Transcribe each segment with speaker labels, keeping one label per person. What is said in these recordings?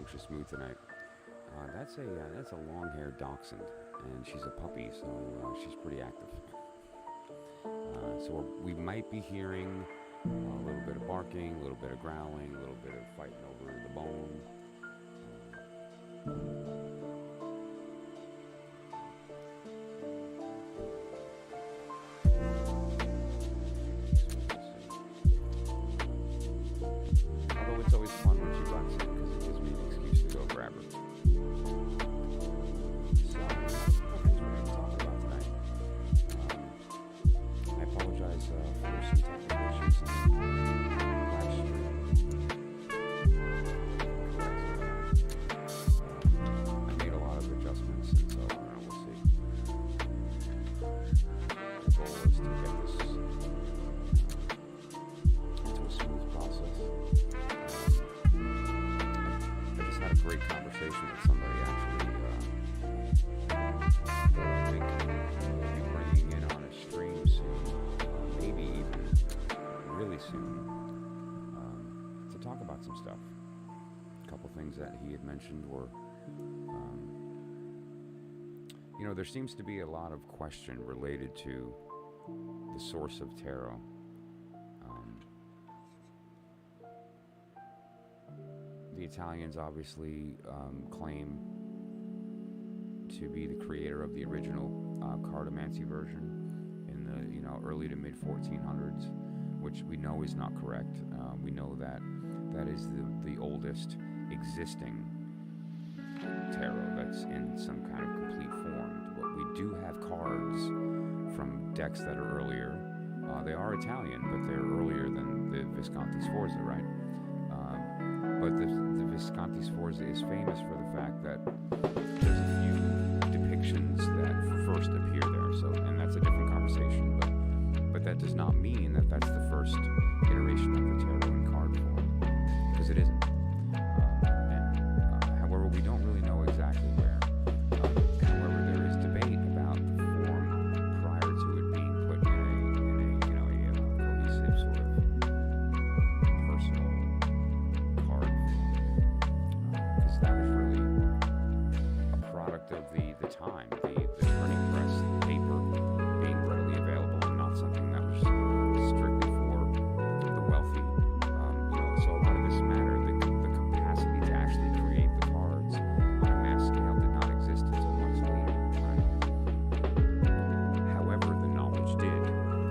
Speaker 1: anxious mood tonight. That's a long-haired dachshund, and she's a puppy, so she's pretty active. So we might be hearing a little bit of barking, a little bit of growling, a little bit of fighting over the bone. Although it's always fun when she bucks it because it gives me an excuse to go grab her. So, that's a couple things we're going to talk about tonight. I apologize for some technical issues last year. I made a lot of adjustments, and so we'll see. The goal is to get this into a smooth process. I just had a great conversation with somebody actually that I think we'll be bringing in on a stream soon, maybe even really soon, to talk about some stuff. A couple things that he had mentioned were, there seems to be a lot of question related to the source of tarot. The Italians obviously claim to be the creator of the original cartomancy version in the early to mid 1400s, which we know is not correct. We know that is the oldest existing tarot that's in some kind of complete form. But we do have cards from decks that are earlier. They are Italian, but they're earlier than the Visconti Sforza, right? But the Visconti Sforza is famous for the fact that there's a few depictions that first appear there. So, and that's a different conversation. But that does not mean that that's the first iteration of the tarot in card form, because it isn't. However, we don't really know exactly where. However, there is debate about the form prior to it being put in a cohesive sort of personal card form, because that was really a product of the time, the printing press, paper being readily available, and not something that was strictly for the wealthy. So a lot of this matter, the capacity to actually create the cards on a mass scale did not exist until much later. Right? However, the knowledge did,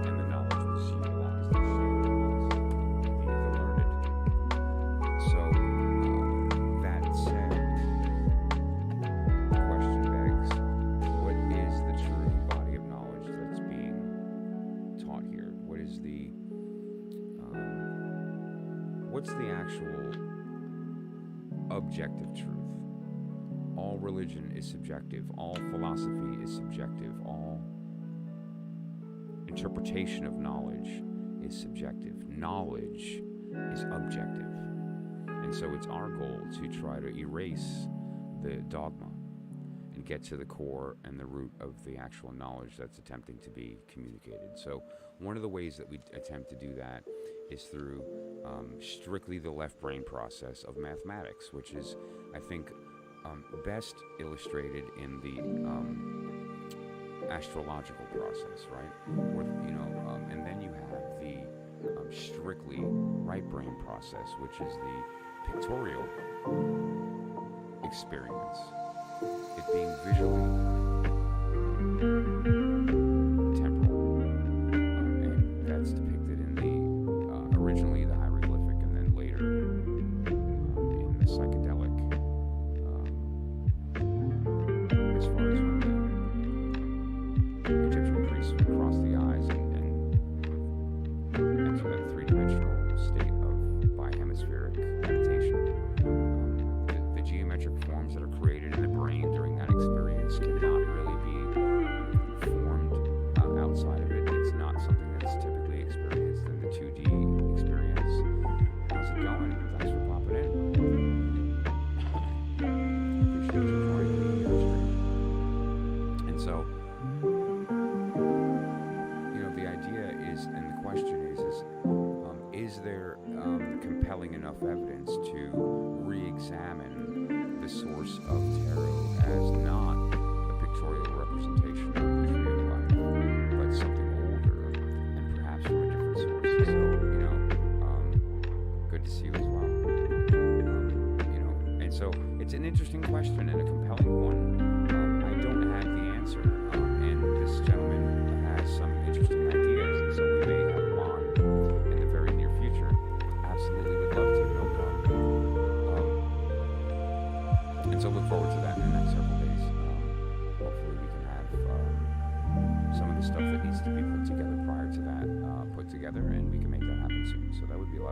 Speaker 1: and the knowledge was utilized and shared amongst the learned. So that said, the question begs, what is the true body of knowledge that's being taught here? What is what's the actual objective truth? All religion is subjective. All philosophy is subjective. All interpretation of knowledge is subjective. Knowledge is objective. And so it's our goal to try to erase the dogma and get to the core and the root of the actual knowledge that's attempting to be communicated. So one of the ways that we attempt to do that is through strictly the left brain process of mathematics, which is, I think, best illustrated in the astrological process, right? And then you have the strictly right brain process, which is the pictorial experience. It being visually temporal, and that's depicted in the originally the hieroglyphic, and then later in the psychedelic. As far as when the Egyptian priests would cross the eyes and enter that three-dimensional state of bihemispheric meditation, the geometric forms that are created in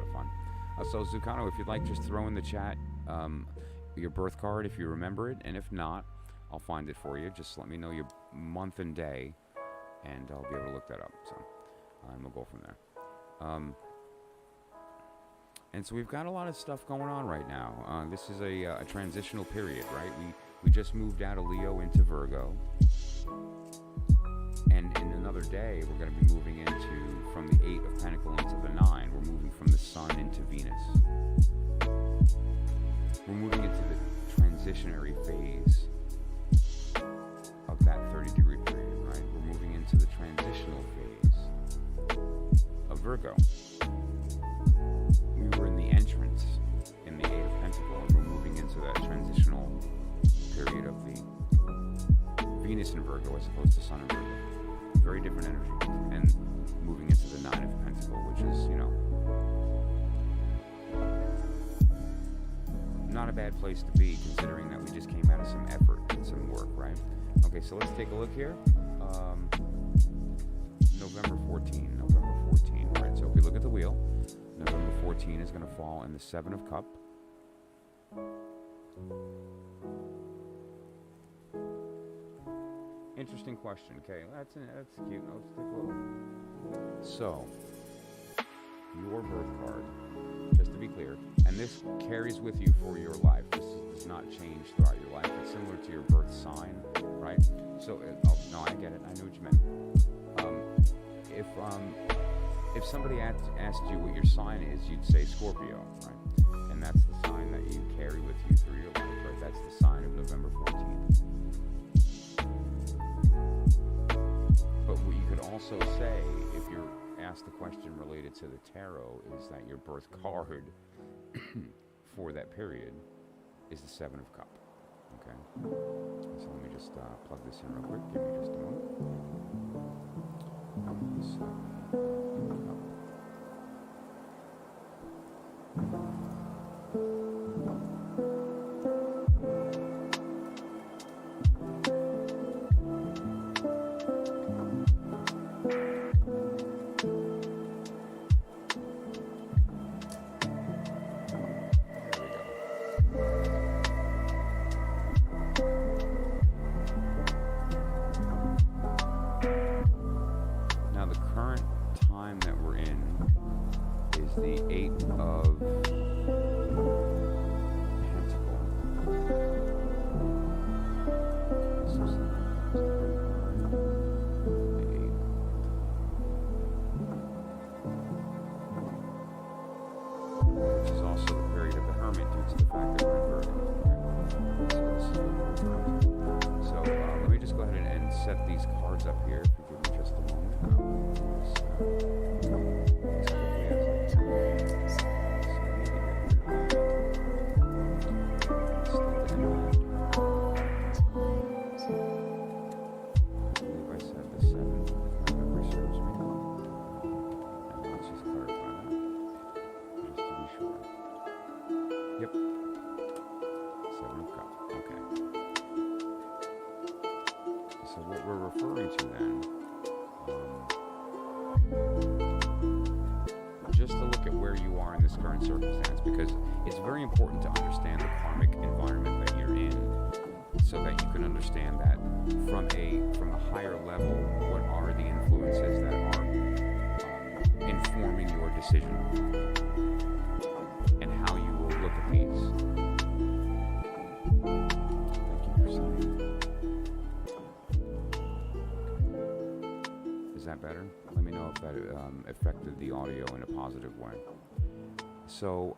Speaker 1: of fun. So Zucano, if you'd like, just throw in the chat your birth card if you remember it, and if not, I'll find it for you. Just let me know your month and day, and I'll be able to look that up. So, and we'll go from there. And so we've got a lot of stuff going on right now. This is a transitional period, right? We just moved out of Leo into Virgo. And in another day, we're going to be moving from the 8 of Pentacles into the 9. We're moving from the Sun into Venus. We're moving into the transitionary phase of that 30-degree period, right? We're moving into the transitional phase of Virgo. We were in the entrance in the 8 of Pentacles, and we're moving into that transitional period of the Venus in Virgo as opposed to Sun in Virgo. Very different energy. And moving into the 9 of Pentacles, which is, not a bad place to be, considering that we just came out of some effort and some work, right? Okay, so let's take a look here. November 14, right? So if we look at the wheel, November 14 is going to fall in the 7 of Cups. Interesting question. Okay, that's cute. Let's take a little. So, your birth card, just to be clear, and this carries with you for your life. This does not change throughout your life. It's similar to your birth sign, right? So, no, I get it. I knew what you meant. If somebody asked you what your sign is, you'd say Scorpio, right? And that's the sign that you carry with you through your life, right? That's the sign of November 14th. But what you could also say, if you're asked the question related to the tarot, is that your birth card for that period is the 7 of Cups. Okay? So let me just plug this in real quick. Give me just a moment. The 8 of Pentacles. Which is also the period of the Hermit due to the fact that we're in Virgo. Okay. So this is what we're referring to. So let me just go ahead and set these cards up here. If you give me just a moment. Circumstance, because it's very important to understand the karmic environment that you're in, so that you can understand that from a higher level, what are the influences that are informing your decision and how you will look at these. Thank you for saying. Is that better? Let me know if that affected the audio in a positive way. So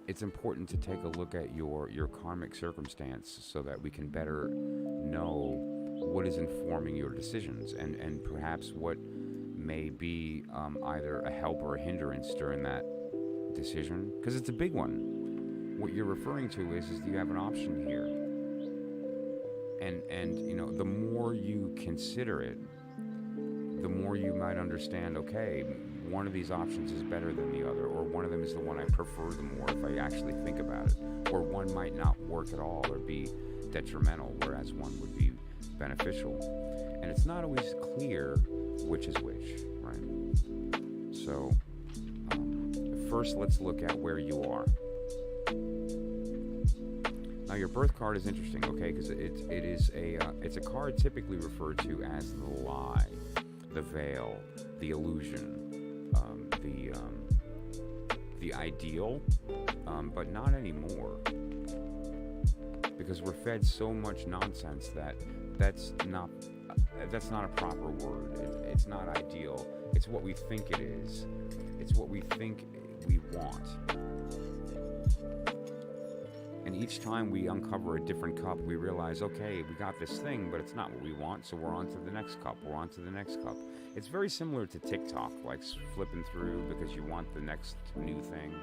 Speaker 1: it's important to take a look at your karmic circumstance so that we can better know what is informing your decisions and perhaps what may be either a help or a hindrance during that decision, because it's a big one. What you're referring to is you have an option here, and the more you consider it, the more you might understand, okay, one of these options is better than the other, or one of them is the one I prefer the more if I actually think about it, or one might not work at all or be detrimental, whereas one would be beneficial. And it's not always clear which is which, right? So first let's look at where you are. Now your birth card is interesting, okay, because it's a card typically referred to as the lie, the veil, the illusion, the ideal, but not anymore, because we're fed so much nonsense that that's not a proper word. It's not ideal. It's what we think it is. It's what we think we want. And each time we uncover a different cup, we realize, okay, we got this thing, but it's not what we want, so we're on to the next cup. We're on to the next cup. It's very similar to TikTok, like flipping through because you want the next new thing.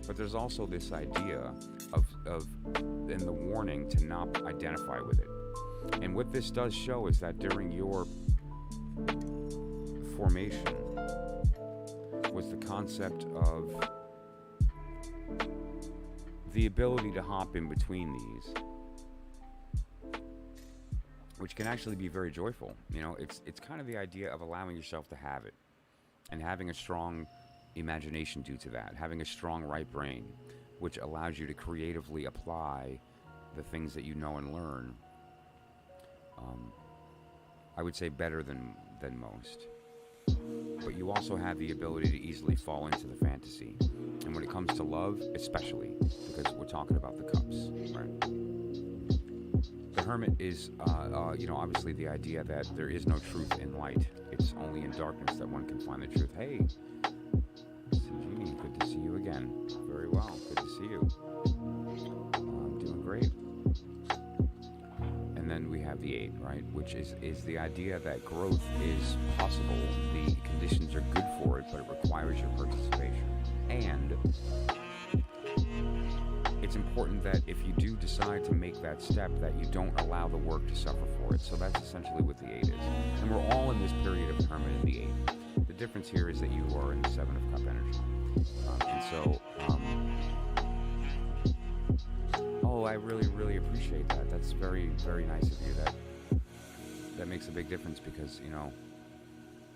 Speaker 1: But there's also this idea of and the warning to not identify with it. And what this does show is that during your formation was the concept of the ability to hop in between these, which can actually be very joyful. You know, it's kind of the idea of allowing yourself to have it and having a strong imagination due to that, having a strong right brain, which allows you to creatively apply the things that you know and learn. I would say better than most. But you also have the ability to easily fall into the fantasy. And when it comes to love, especially, because we're talking about the cups, right? The Hermit is, obviously the idea that there is no truth in light. It's only in darkness that one can find the truth. Hey, Jeannie, good to see you again. Very well, good to see you. I'm doing great. And then we have the 8, right, which is the idea that growth is possible. The conditions are good for it, but it requires your participation. And it's important that if you do decide to make that step, that you don't allow the work to suffer for it. So that's essentially what the 8 is. And we're all in this period of the Hermit in the 8. The difference here is that you are in the 7 of Cup energy. I really, really appreciate that. That's very, very nice of you. That makes a big difference because,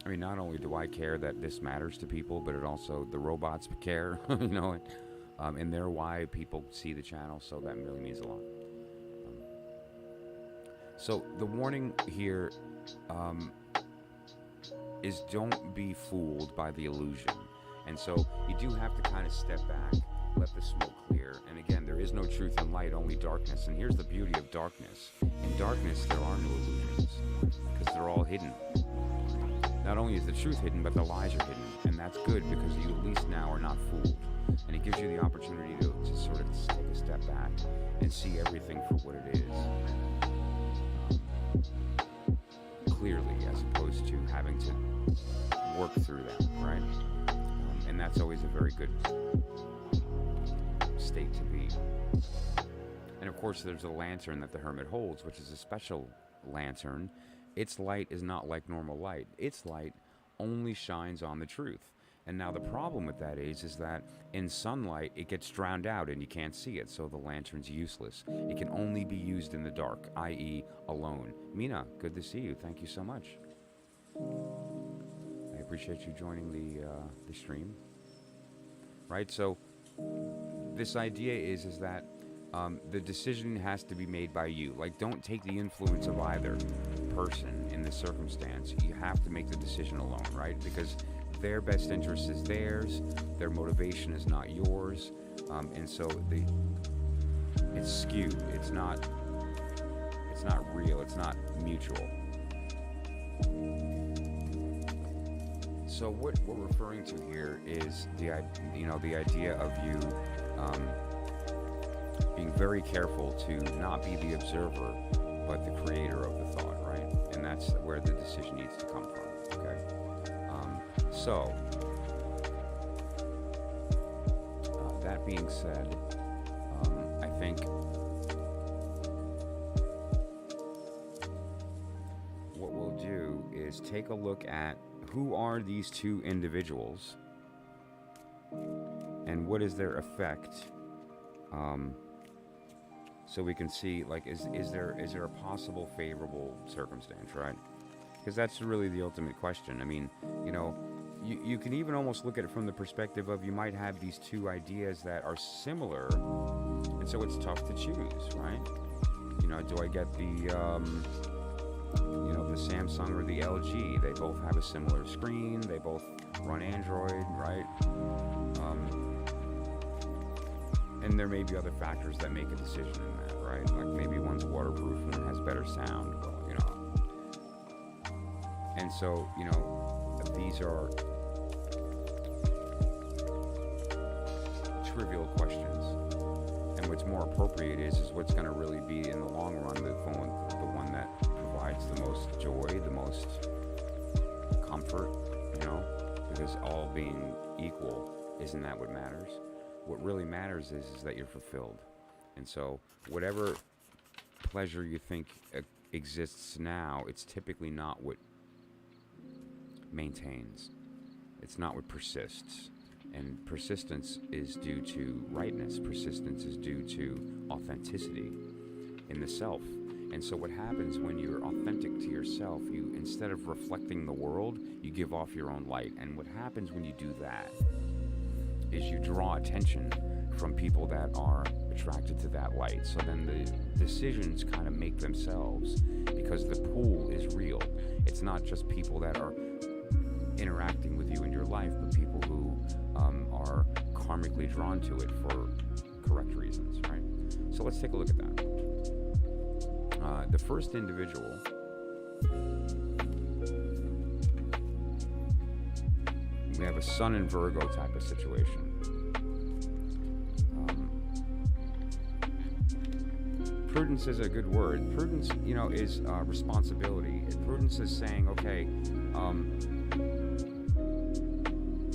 Speaker 1: not only do I care that this matters to people, but it also, the robots care, and they're why people see the channel, so that really means a lot. So the warning here is don't be fooled by the illusion. And so you do have to kind of step back, let the smoke clear. And again, there is no truth in light, only darkness. And here's the beauty of darkness. In darkness, there are no illusions because they're all hidden. Not only is the truth hidden, but the lies are hidden. And that's good because you at least now are not fooled. And it gives you the opportunity to sort of take a step back and see everything for what it is. Clearly, as opposed to having to work through that, right? And that's always a very good state to be. And of course, there's a lantern that the Hermit holds, which is a special lantern. Its light is not like normal light. Its light only shines on the truth. And now the problem with that is that in sunlight, it gets drowned out and you can't see it, so the lantern's useless. It can only be used in the dark, i.e. alone. Mina, good to see you. Thank you so much. I appreciate you joining the stream. Right, so this idea is that the decision has to be made by you. Like, don't take the influence of either person in this circumstance. You have to make the decision alone, right? Because their best interest is theirs, their motivation is not yours, and so it's skewed. It's not real. It's not mutual. So what we're referring to here is the idea of you being very careful to not be the observer, but the creator of the thought, right? And that's where the decision needs to come from. Okay. So that being said, I think what we'll do is take a look at who are these two individuals and what is their effect, so we can see, like, is there a possible favorable circumstance, right? Because that's really the ultimate question. I mean, you can even almost look at it from the perspective of you might have these two ideas that are similar, and so it's tough to choose, right? Do I get the the Samsung or the LG? They both have a similar screen. They both run Android, right? And there may be other factors that make a decision in that, right? Like maybe one's waterproof and one has better sound. Well, and so these are trivial questions. And what's more appropriate is what's going to really be in the long run the one that provides the most joy, the most comfort, because all being equal, isn't that what matters? What really matters is that you're fulfilled. And so whatever pleasure you think exists now, it's typically not what maintains. It's not what persists. And persistence is due to rightness. Persistence is due to authenticity in the self. And so what happens when you're authentic to yourself, you, instead of reflecting the world, you give off your own light. And what happens when you do that is you draw attention from people that are attracted to that light. So then the decisions kind of make themselves, because the pool is real. It's not just people that are interacting with you in your life, but people who are karmically drawn to it for correct reasons, right? So let's take a look at that. The first individual we have a Sun in Virgo type of situation. Prudence is a good word. Prudence, is responsibility. Prudence is saying, okay,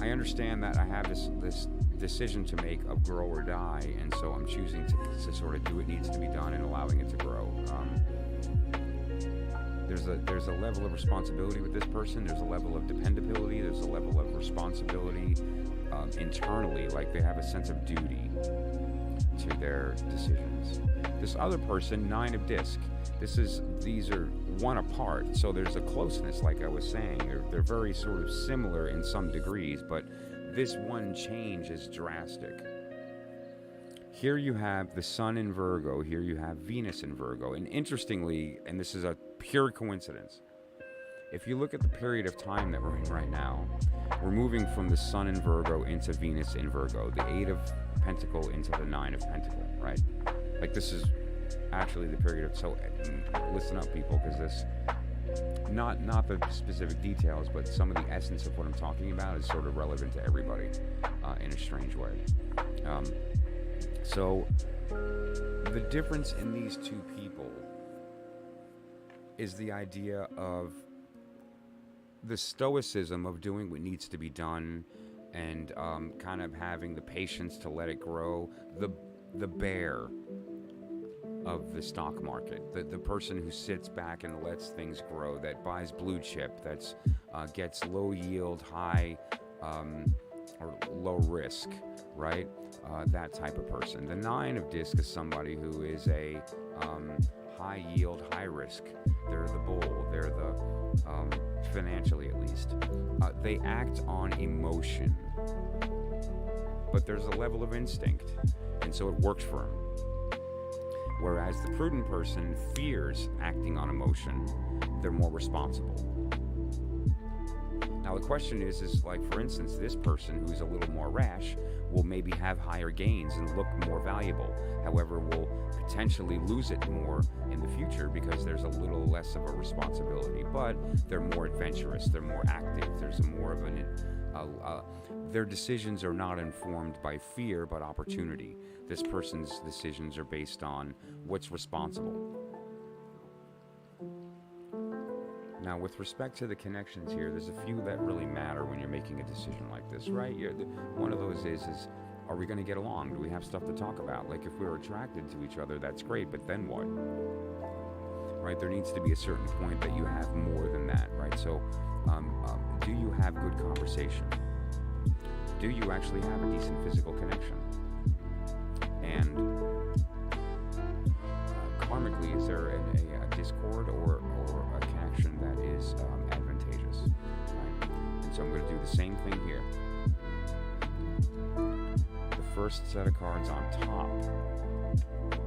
Speaker 1: I understand that I have this decision to make of grow or die, and so I'm choosing to sort of do what needs to be done and allowing it to grow. There's a level of responsibility with this person. There's a level of dependability. There's a level of responsibility internally, like they have a sense of duty to their decisions. This other person, 9 of disc. These are one apart, so there's a closeness, like I was saying. They're very sort of similar in some degrees, but this one change is drastic. Here you have the Sun in Virgo, here you have Venus in Virgo, and interestingly, and this is a pure coincidence, if you look at the period of time that we're in right now, we're moving from the Sun in Virgo into Venus in Virgo, the 8 of Pentacle into the 9 of Pentacle, right? Like this is actually the period of, so listen up people, because this, not the specific details, but some of the essence of what I'm talking about is sort of relevant to everybody in a strange way. So the difference in these two people is the idea of the stoicism of doing what needs to be done and kind of having the patience to let it grow. The bear of the stock market, the person who sits back and lets things grow, that buys blue chip, that's gets low yield, high or low risk, right? That type of person. The 9 of disc is somebody who is a high yield, high risk. They're the bull. They're the financially at least. They act on emotion, but there's a level of instinct, and so it works for them. Whereas the prudent person fears acting on emotion, they're more responsible. Now the question is like, for instance, this person who's a little more rash will maybe have higher gains and look more valuable. However, will potentially lose it more in the future because there's a little less of a responsibility. But they're more adventurous, they're more active, there's more of an... their decisions are not informed by fear, but opportunity. This person's decisions are based on what's responsible. Now, with respect to the connections here, there's a few that really matter when you're making a decision like this, right? One of those is are we going to get along? Do we have stuff to talk about? Like, if we're attracted to each other, that's great, but then what? Right? There needs to be a certain point that you have more than that, right? So, do you have good conversation? Do you actually have a decent physical connection? And karmically, is there a discord or a connection that is advantageous? Right? And So I'm going to do the same thing here. The first set of cards on top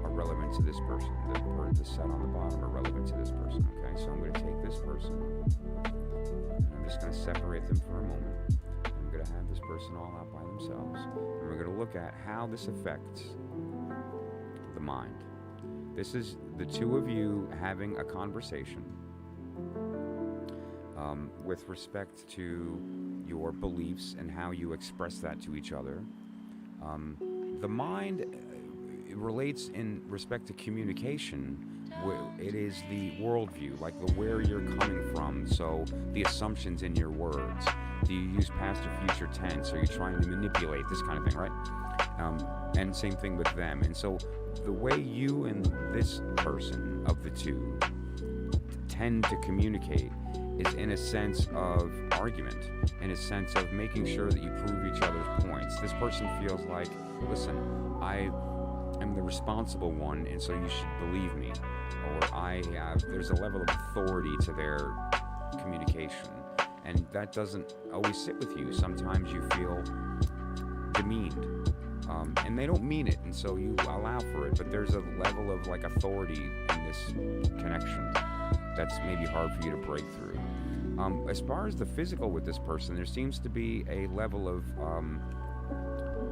Speaker 1: are relevant to this person. The set on the bottom are relevant to this person. Okay, so I'm going to take this person, and I'm just going to separate them for a moment. I'm going to have this person all out by themselves, and we're going to look at how this affects the mind. This is the two of you having a conversation with respect to your beliefs and how you express that to each other. The mind it relates in respect to communication. It is the worldview, like the where you're coming from. So the assumptions in your words. Do you use past or future tense? Are you trying to manipulate this kind of thing, right? And same thing with them. And so the way you and this person of the two tend to communicate is in a sense of argument, in a sense of making sure that you prove each other's points. This person feels like, listen, I am the responsible one, and so you should believe me. Or there's a level of authority to their communication, and that doesn't always sit with you. Sometimes you feel demeaned, and they don't mean it, and so you allow for it, but there's a level of like authority in this connection that's maybe hard for you to break through. As far as the physical with this person, there seems to be a level of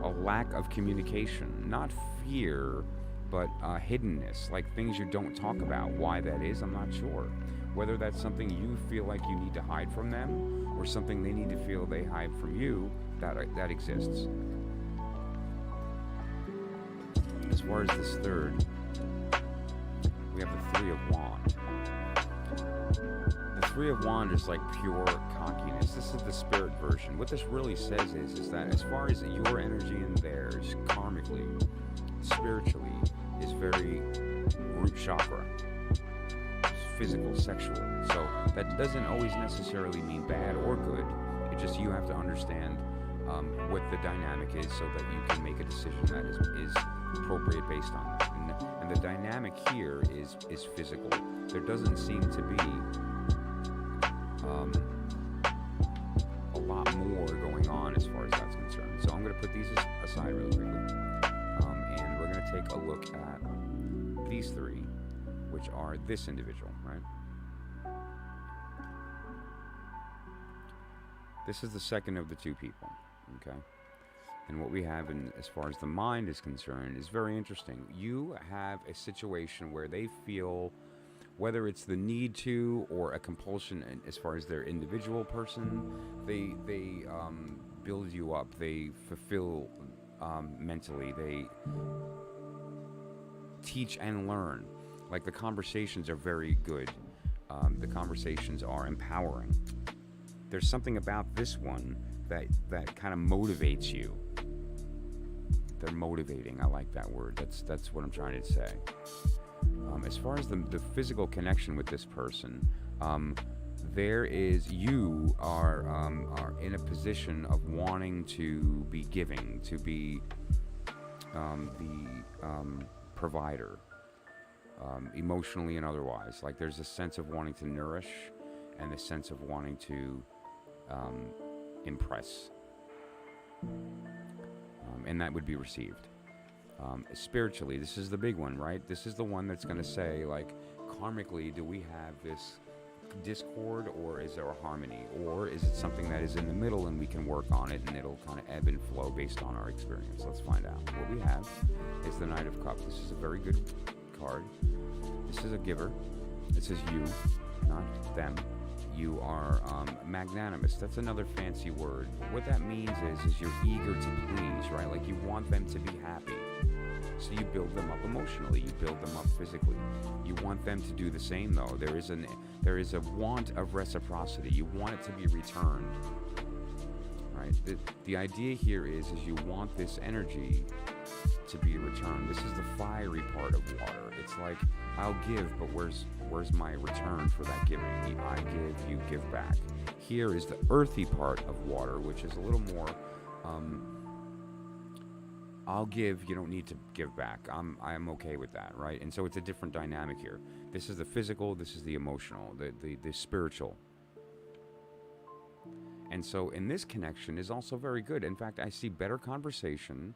Speaker 1: a lack of communication, not fear, but hiddenness, like things you don't talk about. Why that is, I'm not sure. Whether that's something you feel like you need to hide from them, or something they need to feel they hide from you, that exists. As far as this third, we have the Three of Wands. The Three of Wands is like pure cockiness. This is the spirit version. What this really says is that as far as your energy and theirs, karmically, spiritually, is very root chakra. It's physical, sexual. So that doesn't always necessarily mean bad or good. It's just you have to understand what the dynamic is so that you can make a decision that is appropriate based on that. And the dynamic here is physical. There doesn't seem to be a lot more going on as far as that's concerned. So I'm going to put these aside really quickly. And we're going to take a look at these three, which are this individual, right? This is the second of the two people, okay? And what we have as far as the mind is concerned is very interesting. You have a situation where they feel, whether it's the need to or a compulsion as far as their individual person, they build you up, they fulfill mentally, they teach and learn. Like the conversations are very good. The conversations are empowering. There's something about this one that kind of motivates you. They're motivating. I like that word. That's what I'm trying to say. As far as the physical connection with this person, you are in a position of wanting to be giving, to be the provider, emotionally and otherwise. Like there's a sense of wanting to nourish and a sense of wanting to impress, and that would be received. Spiritually, this is the big one, right? This is the one that's going to say, like, karmically, do we have this discord, or is there a harmony, or is it something that is in the middle and we can work on it and it'll kind of ebb and flow based on our experience? Let's find out. What we have is the Knight of Cups. This is a very good card. This is a giver. This is you, not them. You are magnanimous. That's another fancy word. What that means is you're eager to please, right? Like you want them to be happy. So you build them up emotionally. You build them up physically. You want them to do the same, though. There is a want of reciprocity. You want it to be returned, right? The idea here is you want this energy to be returned. This is the fiery part of water. It's like, I'll give, but where's my return for that giving? I give, you give back. Here is the earthy part of water, which is a little more, I'll give, you don't need to give back. I'm okay with that, right? And so it's a different dynamic here. This is the physical, this is the emotional, the spiritual. And so in this connection is also very good. In fact, I see better conversation.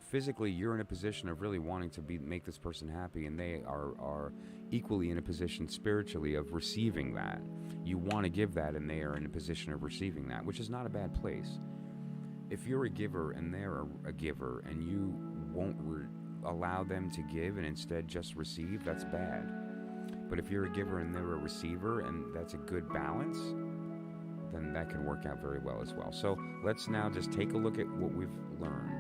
Speaker 1: Physically, you're in a position of really wanting to make this person happy, and they are equally in a position spiritually of receiving that. You want to give that, and they are in a position of receiving that, which is not a bad place. If you're a giver and they're a giver, and you won't allow them to give and instead just receive, that's bad. But if you're a giver and they're a receiver, and that's a good balance, then that can work out very well as well. So let's now just take a look at what we've learned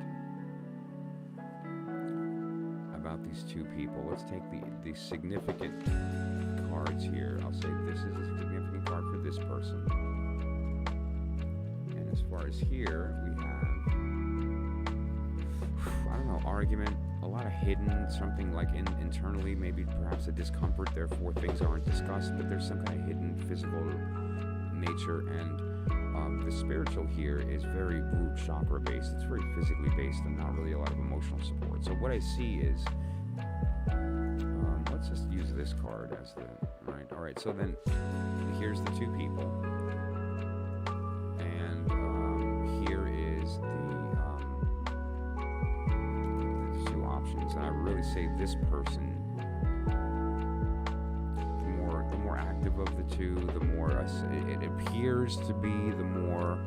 Speaker 1: about these two people. Let's take the significant cards here. I'll say this is a significant card for this person. And as far as here, we have, I don't know, argument, a lot of hidden, something like internally, maybe perhaps a discomfort, therefore things aren't discussed, but there's some kind of hidden physical nature. And the spiritual here is very root chakra based. It's very physically based and not really a lot of emotional support. So what I see is, let's just use this card as the, right? All right, so then here's the two people. And here is the two options. And I really say this person, the more active of the two, the more it appears to be the more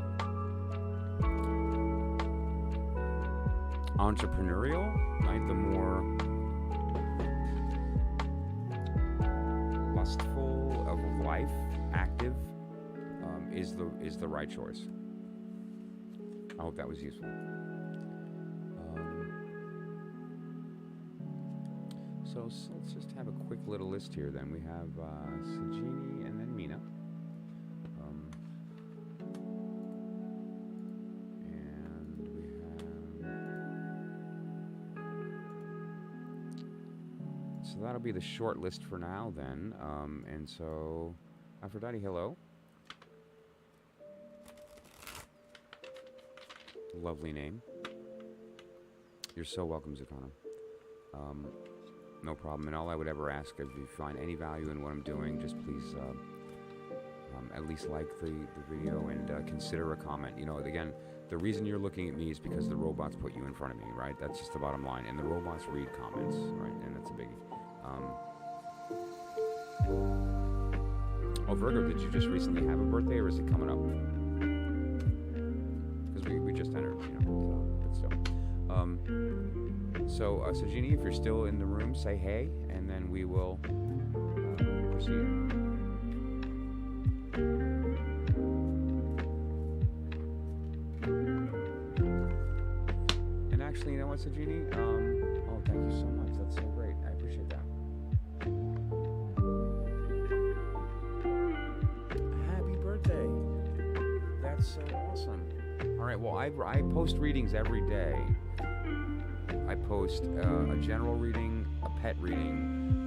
Speaker 1: entrepreneurial, right? The more lustful of life, active, is the right choice. I hope that was useful. So let's just have a quick little list here then. We have Sajini and then Mina. And we have... So that'll be the short list for now then. And so, Aphrodite, hello. Lovely name. You're so welcome, Zakana. No problem. And all I would ever ask, if you find any value in what I'm doing, just please at least like the video and consider a comment. You know, again, the reason you're looking at me is because the robots put you in front of me, right? That's just the bottom line. And the robots read comments, right? And that's a biggie. Oh, Virgo, did you just recently have a birthday, or is it coming up? Because we just entered, you know, but still. So, Sajini, if you're still in the room, say hey, and then we will proceed. And actually, you know what, Sajini? Oh, thank you so much. That's so great. I appreciate that. Happy birthday. That's so awesome. All right, well, I post readings every day. I post a general reading, a pet reading,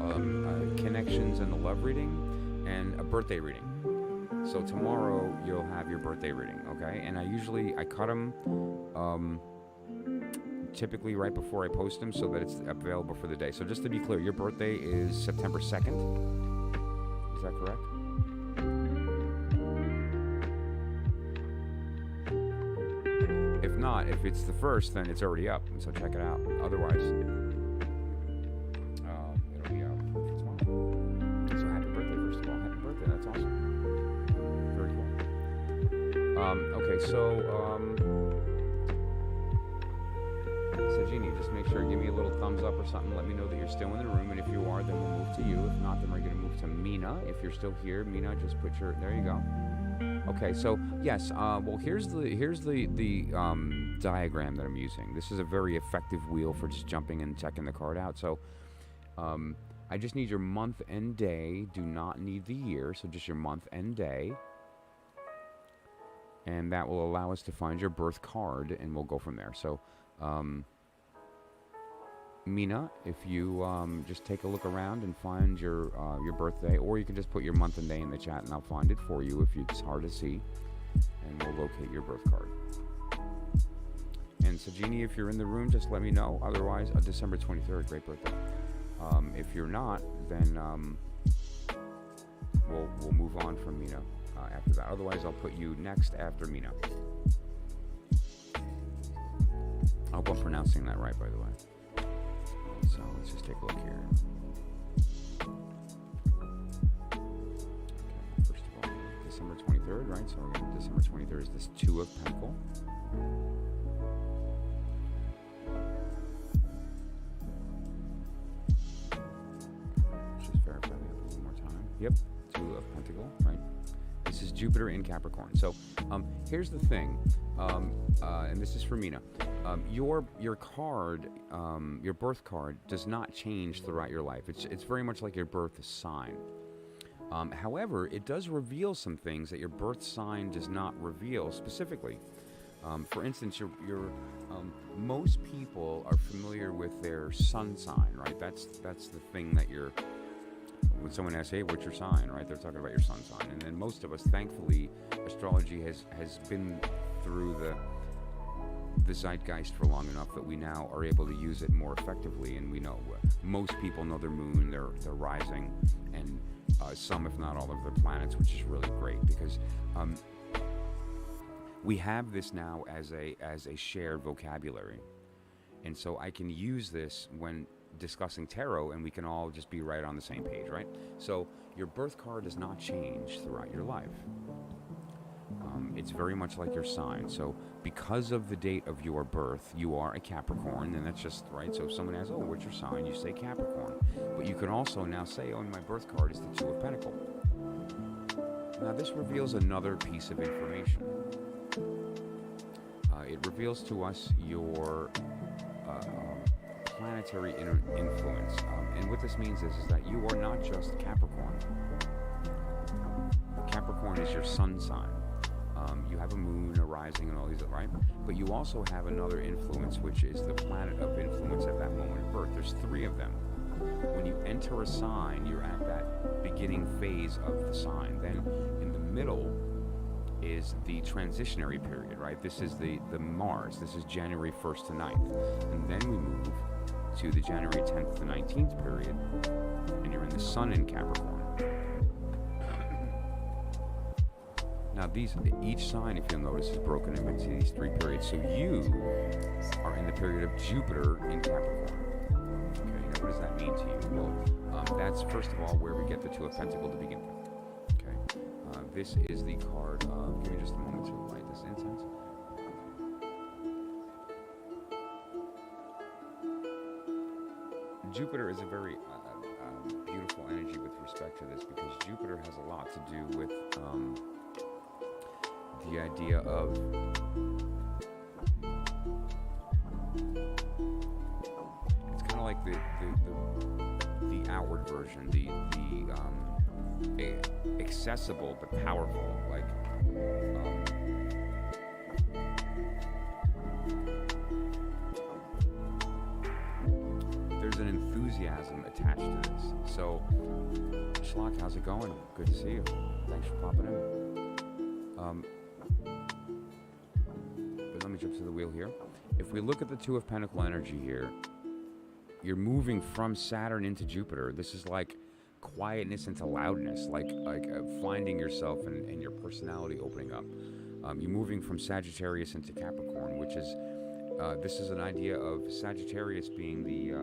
Speaker 1: connections and the love reading, and a birthday reading. So tomorrow you'll have your birthday reading, okay? And I cut them typically right before I post them so that it's available for the day. So just to be clear, your birthday is September 2nd. Is that correct? If not, if it's the first, then it's already up, so check it out. Otherwise, it'll be out tomorrow. So happy birthday, first of all. Happy birthday, that's awesome. Very cool. Okay, so, Sajini, just make sure, give me a little thumbs up or something. Let me know that you're still in the room, and if you are, then we'll move to you. If not, then we're going to move to Mina. If you're still here, Mina, just put your, there you go. Okay, so yes, well, here's the diagram that I'm using. This is a very effective wheel for just jumping and checking the card out. So I just need your month and day. Do not need the year, so just your month and day. And that will allow us to find your birth card, and we'll go from there. So, Mina, if you just take a look around and find your birthday, or you can just put your month and day in the chat and I'll find it for you if it's hard to see, and we'll locate your birth card. And Sajini, if you're in the room, just let me know. Otherwise, December 23rd, great birthday. If you're not, then we'll move on from Mina. after that. Otherwise, I'll put you next after Mina. I hope I'm pronouncing that right, by the way. So let's just take a look here. Okay, first of all, December 23rd, right? So we're going to December 23rd is this Two of Pentacles. Just verify that one more time. Yep, Two of Pentacles, right? This is Jupiter in Capricorn. So here's the thing, and this is for Mina. Your card, your birth card, does not change throughout your life. It's very much like your birth sign. However, it does reveal some things that your birth sign does not reveal specifically. For instance, most people are familiar with their sun sign, right? That's the thing that you're. When someone asks, hey, what's your sign, right? They're talking about your sun sign. And then most of us, thankfully, astrology has been through the zeitgeist for long enough that we now are able to use it more effectively. And we know, most people know their moon, their rising, and some, if not all, of their planets, which is really great because we have this now as a shared vocabulary. And so I can use this when discussing tarot, and we can all just be right on the same page, right? So your birth card does not change throughout your life. It's very much like your sign. So because of the date of your birth, you are a Capricorn, and that's just right. So if someone asks, oh, what's your sign? You say Capricorn. But you can also now say, oh, my birth card is the Two of Pentacles. Now this reveals another piece of information. It reveals to us your planetary influence, and what this means is that you are not just Capricorn. Capricorn is your sun sign. You have a moon, a rising, and all these, right? But you also have another influence, which is the planet of influence at that moment of birth. There's three of them. When you enter a sign, you're at that beginning phase of the sign. Then in the middle is the transitionary period, right? This is the Mars. This is January 1st to 9th. And then we move to the January 10th to 19th period, and you're in the Sun in Capricorn. Now each sign, if you'll notice, is broken into these three periods. So you are in the period of Jupiter in Capricorn. Okay, now what does that mean to you? Well, that's first of all where we get the Two of Pentacles to begin with. Okay, this is the card of, give me just a moment to light this incense. Jupiter is a very beautiful energy with respect to this, because Jupiter has a lot to do with the idea of it's kind of like the outward version, the accessible but powerful, like there's an enthusiasm attached to this. So, Schlock, how's it going? Good to see you. Thanks for popping in. But let me jump to the wheel here. If we look at the Two of Pentacles energy here, you're moving from Saturn into Jupiter. This is like quietness into loudness, like finding yourself and your personality opening up. You're moving from Sagittarius into Capricorn, which is this is an idea of Sagittarius being the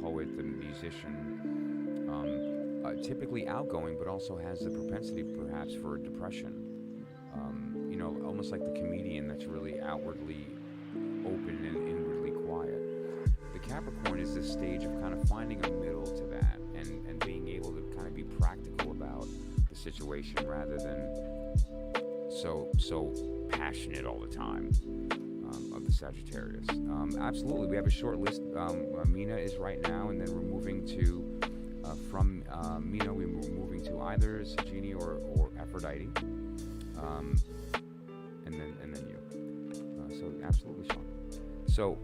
Speaker 1: poet, the musician, typically outgoing, but also has the propensity perhaps for depression. Almost like the comedian that's really outwardly open and inwardly quiet. The Capricorn is this stage of kind of finding a middle to that and being able to kind of be practical about the situation rather than so passionate all the time. Of the Sagittarius. Absolutely, we have a short list. Mina is right now, and then we're moving to from Mina. We're moving to either Sagini or Aphrodite, and then you. So absolutely, Sean. So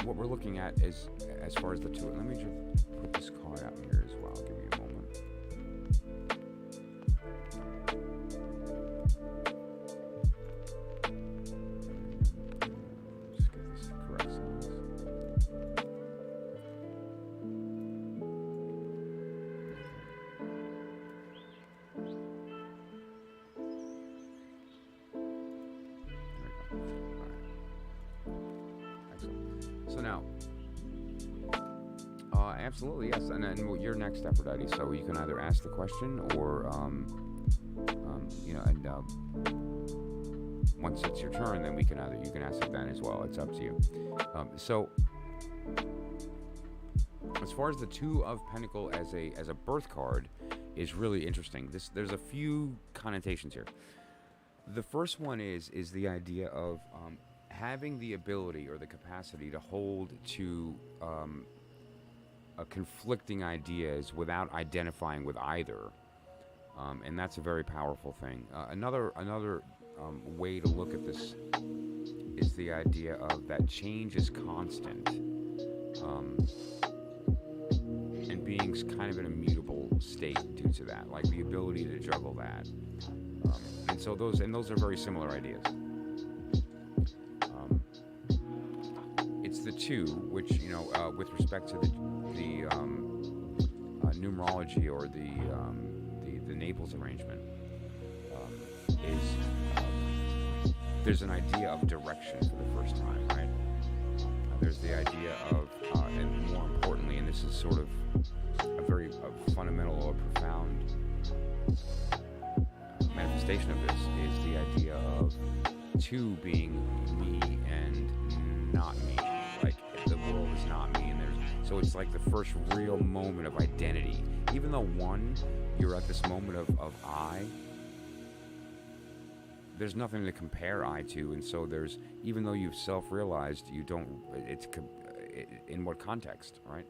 Speaker 1: what we're looking at is, as far as the two. Let me just put this card out here as well. Give me a moment. absolutely, yes. And you're next, Aphrodite. So you can either ask the question or, once it's your turn, then you can ask it then as well. It's up to you. So as far as the Two of Pentacle as a birth card is really interesting. There's a few connotations here. The first one is the idea of having the ability or the capacity to hold to conflicting ideas without identifying with either, and that's a very powerful thing. Another way to look at this is the idea of that change is constant, and being kind of in a mutable state due to that, like the ability to juggle that. And so those are very similar ideas. It's the two, which with respect to the numerology or the Naples arrangement, is there's an idea of direction for the first time, right? There's the idea of, and more importantly, and this is sort of a very fundamental or profound manifestation of this, is the idea of two being me and not me. Like, the world is not me, and so it's like the first real moment of identity. Even though one, you're at this moment of I, there's nothing to compare I to, and so even though you've self-realized, you don't, in what context, right?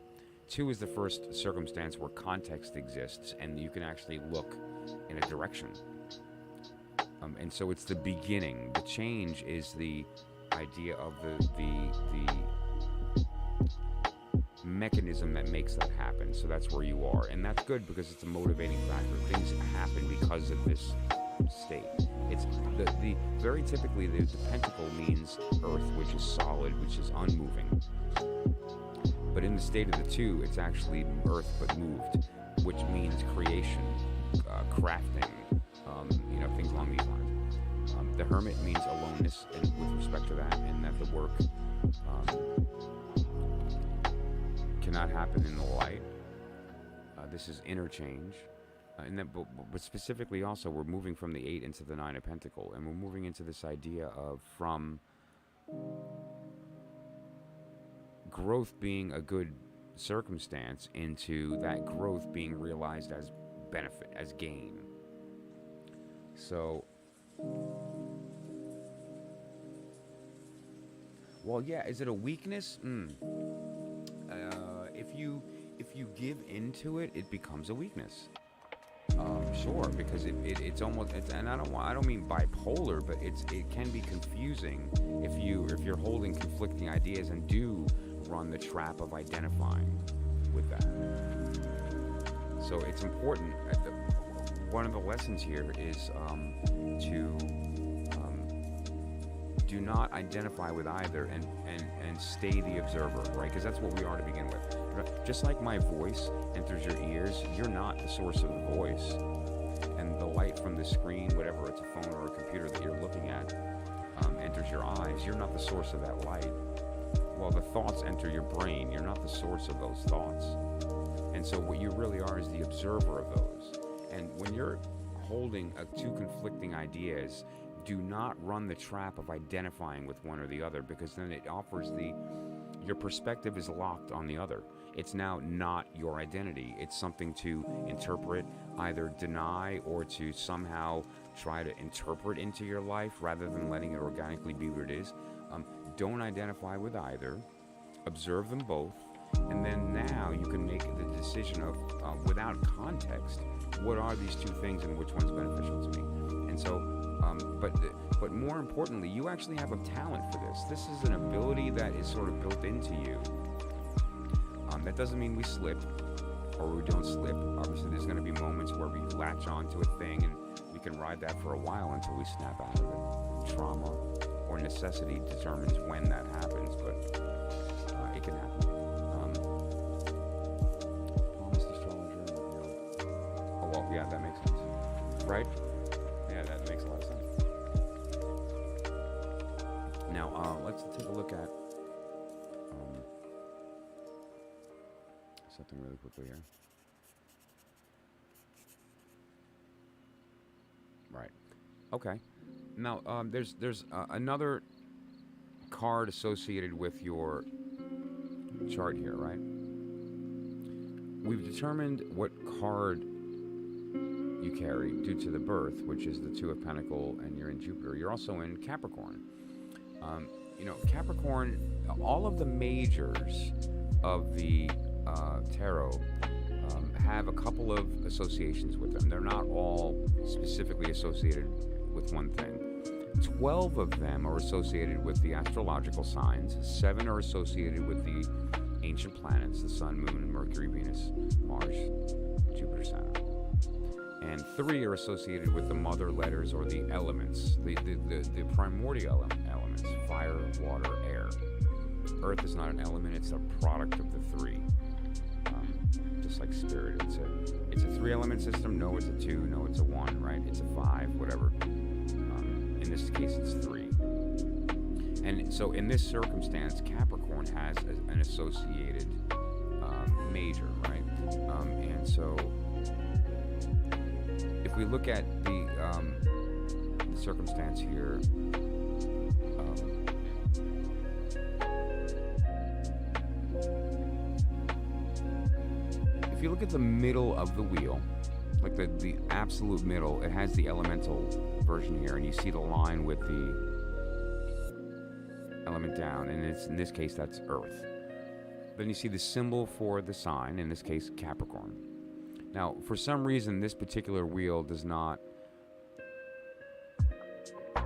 Speaker 1: Two is the first circumstance where context exists, and you can actually look in a direction. And so it's the beginning. The change is the idea of the mechanism that makes that happen. So that's where you are, and that's good because it's a motivating factor. Things happen because of this state. It's the very typically the pentacle means earth, which is solid, which is unmoving. But in the state of the two, it's actually earth but moved, which means creation, crafting, things along these lines. The hermit means aloneness, and with respect to that, and that the work cannot happen in the light. This is interchange. And then, but specifically also, we're moving from the 8 into the 9 of Pentacle, and we're moving into this idea of from growth being a good circumstance into that growth being realized as benefit, as gain. So, well, yeah, is it a weakness? If you give into it, it becomes a weakness. Sure, because it's almost, and I don't mean bipolar, but it can be confusing if you're holding conflicting ideas and do run the trap of identifying with that. So it's important. One of the lessons here is to do not identify with either and stay the observer, right? Because that's what we are to begin with. Just like my voice enters your ears, you're not the source of the voice. And the light from the screen, whatever it's a phone or a computer that you're looking at, enters your eyes, you're not the source of that light. Well, the thoughts enter your brain, you're not the source of those thoughts. And so what you really are is the observer of those. And when you're holding two conflicting ideas, do not run the trap of identifying with one or the other, because then it offers your perspective is locked on the other. It's now not your identity. It's something to interpret, either deny or to somehow try to interpret into your life rather than letting it organically be what it is. Don't identify with either. Observe them both. And then now you can make the decision of, without context, what are these two things and which one's beneficial to me? And so, but more importantly, you actually have a talent for this. This is an ability that is sort of built into you. That doesn't mean we slip or we don't slip. Obviously, there's going to be moments where we latch onto a thing and we can ride that for a while until we snap out of it. Trauma or necessity determines when that happens, but it can happen. Honest astrologer, oh well, yeah, that makes sense, right? Yeah, that makes a lot of sense. Now, let's take a look at. So something really quickly here. Right. Okay. Now, there's another card associated with your chart here, right? We've determined what card you carry due to the birth, which is the Two of Pentacles, and you're in Jupiter. You're also in Capricorn. Capricorn, all of the majors of the tarot have a couple of associations with them. They're not all specifically associated with one thing. 12 of them are associated with the astrological signs. 7 are associated with the ancient planets, the Sun, Moon, Mercury, Venus, Mars, Jupiter, Saturn. And 3 are associated with the mother letters, or the elements, the primordial elements: fire, water, air. Earth is not an element; it's a product of the 3. Just like spirit, it's a 3-element system. No, it's a 2. No, it's a 1. Right? It's a 5. Whatever. In this case, it's 3. And so, in this circumstance, Capricorn has an associated major, right? And so, if we look at the circumstance here, if you look at the middle of the wheel, like the absolute middle, it has the elemental version here, and you see the line with the element down, and in this case that's Earth. Then you see the symbol for the sign, in this case Capricorn. Now, for some reason, this particular wheel does not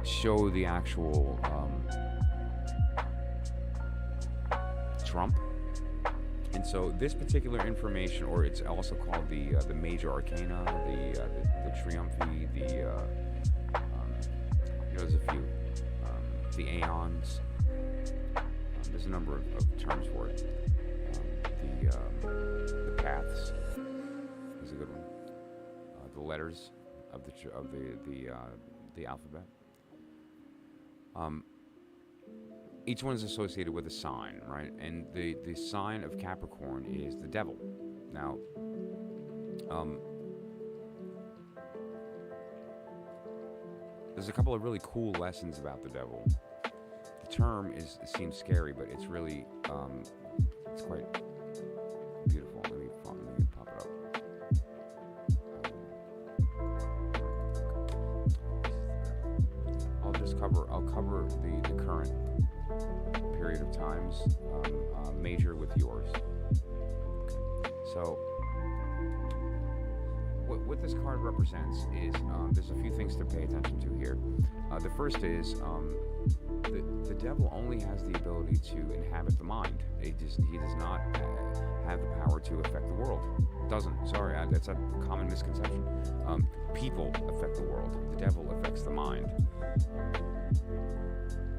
Speaker 1: show the actual trump. And so this particular information, or it's also called the major arcana, the triumphi, there's a few, the aeons. There's a number of terms for it. The paths is a good one. The letters of the alphabet. Each one is associated with a sign, right? And the sign of Capricorn is the devil. Now, there's a couple of really cool lessons about the devil. The term seems scary, but it's really it's quite beautiful. Let me pop it up. I'll cover the current period of times, major with yours. Okay. So what this card represents is there's a few things to pay attention to here. The first is the devil only has the ability to inhabit the mind. He does not have the power to affect the world. Doesn't. Sorry, that's a common misconception. People affect the world. The devil affects the mind.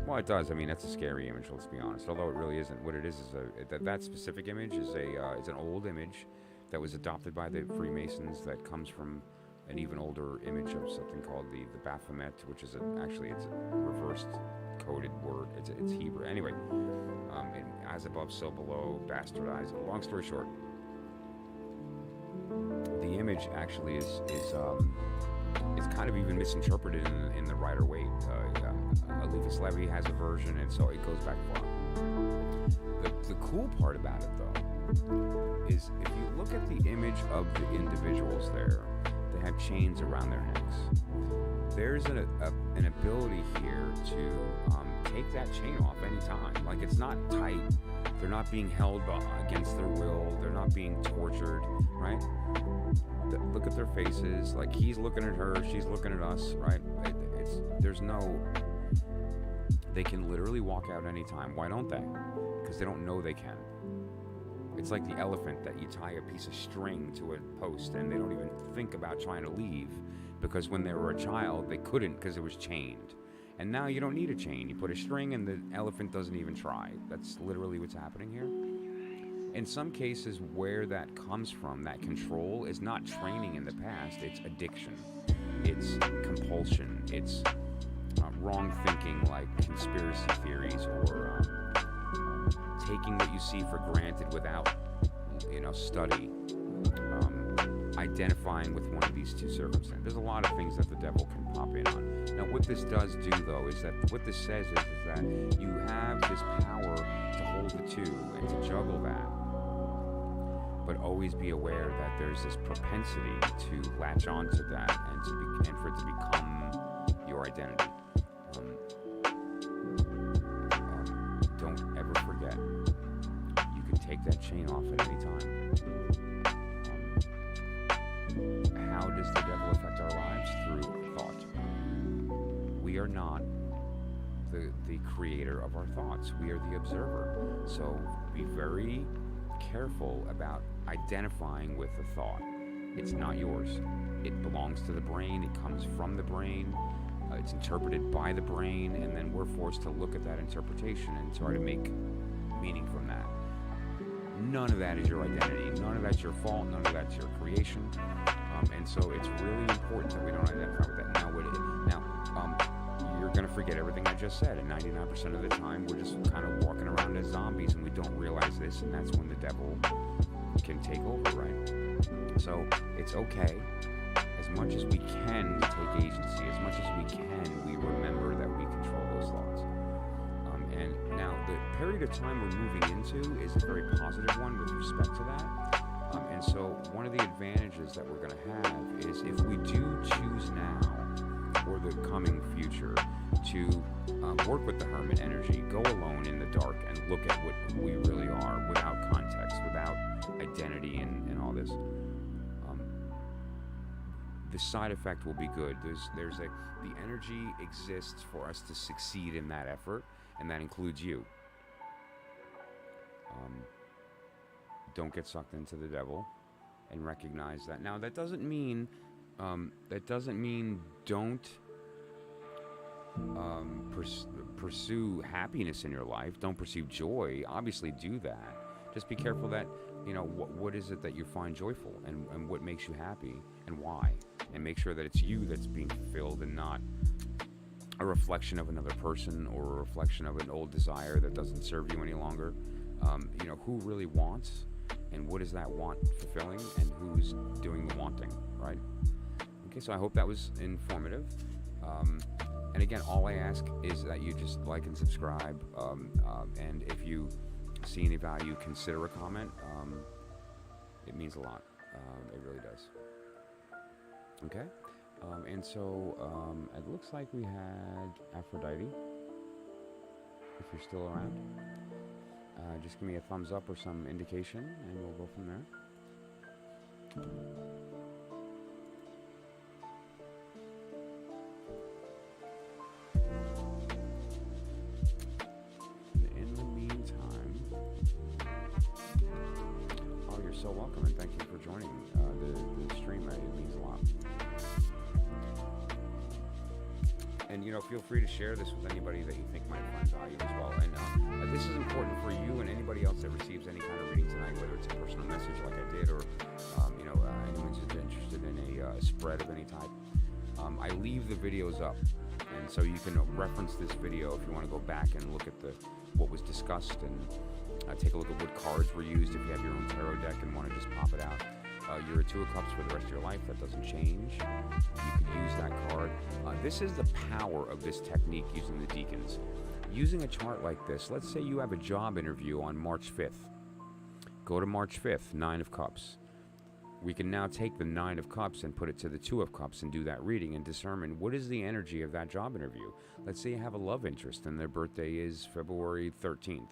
Speaker 1: Well, it does. I mean, that's a scary image. Let's be honest. Although it really isn't. What it is that specific image is an old image that was adopted by the Freemasons. That comes from an even older image of something called the Baphomet, which is actually it's a reversed coded word. It's Hebrew. Anyway, as above, so below, bastardized. Long story short, the image actually is kind of even misinterpreted in the Rider Waite. Eliphas Levi has a version, and so it goes back far. The cool part about it, though, is if you look at the image of the individuals there, they have chains around their necks. There's an ability here to take that chain off anytime. Like, it's not tight. They're not being held against their will. They're not being tortured, right? Look at their faces. Like, he's looking at her, she's looking at us, right? They can literally walk out anytime. Why don't they? Because they don't know they can. It's like the elephant that you tie a piece of string to a post and they don't even think about trying to leave, because when they were a child, they couldn't because it was chained. And now you don't need a chain. You put a string and the elephant doesn't even try. That's literally what's happening here. In some cases, where that comes from, that control, is not training in the past. It's addiction. It's compulsion. It's wrong thinking, like conspiracy theories, or taking what you see for granted without study identifying with one of these two circumstances. There's a lot of things that the devil can pop in on. Now, what this does do, though, is that what this says is that you have this power to hold the two and to juggle that, but always be aware that there's this propensity to latch onto that and for it to become your identity. Don't ever forget, you can take that chain off at any time. How does the devil affect our lives? Through thought. We are not the creator of our thoughts. We are the observer. So be very careful about identifying with the thought. It's not yours. It belongs to the brain. It comes from the brain. It's interpreted by the brain, and then we're forced to look at that interpretation and try to make meaning from that. None of that is your identity. None of that's your fault. None of that's your creation. And so it's really important that we don't identify with that. Now, you're going to forget everything I just said. And 99% of the time, we're just kind of walking around as zombies, and we don't realize this. And that's when the devil can take over, right? So it's okay. As much as we can take agency, as much as we can, we remember that we control those thoughts. And now the period of time we're moving into is a very positive one with respect to that. And so one of the advantages that we're going to have is if we do choose now or the coming future to work with the hermit energy, go alone in the dark and look at what we really are without context, without identity and all this. The side effect will be good. The energy exists for us to succeed in that effort, and that includes you. Don't get sucked into the devil, and recognize that. Now, that doesn't mean don't pursue happiness in your life. Don't pursue joy. Obviously, do that. Just be careful that what is it that you find joyful, and what makes you happy, and why. And make sure that it's you that's being fulfilled and not a reflection of another person or a reflection of an old desire that doesn't serve you any longer. Who really wants, and what is that want fulfilling, and who's doing the wanting, right? Okay, so I hope that was informative. And again, all I ask is that you just like and subscribe. And if you see any value, consider a comment. It means a lot. It really does. Okay, and so it looks like we had Aphrodite. If you're still around, just give me a thumbs up or some indication, and we'll go from there. In the meantime, you're so welcome, and thank you for joining the stream. It means a lot. And feel free to share this with anybody that you think might find value as well. And this is important for you and anybody else that receives any kind of reading tonight, whether it's a personal message like I did, or anyone's interested in a spread of any type. I leave the videos up, and so you can reference this video if you want to go back and look at what was discussed, and take a look at what cards were used if you have your own tarot deck and want to just pop it out. You're a Two of Cups for the rest of your life. That doesn't change. You could use that card. This is the power of this technique using the deacons. Using a chart like this, let's say you have a job interview on March 5th. Go to March 5th, 9 of Cups. We can now take the 9 of Cups and put it to the 2 of Cups and do that reading and determine what is the energy of that job interview. Let's say you have a love interest and their birthday is February 13th.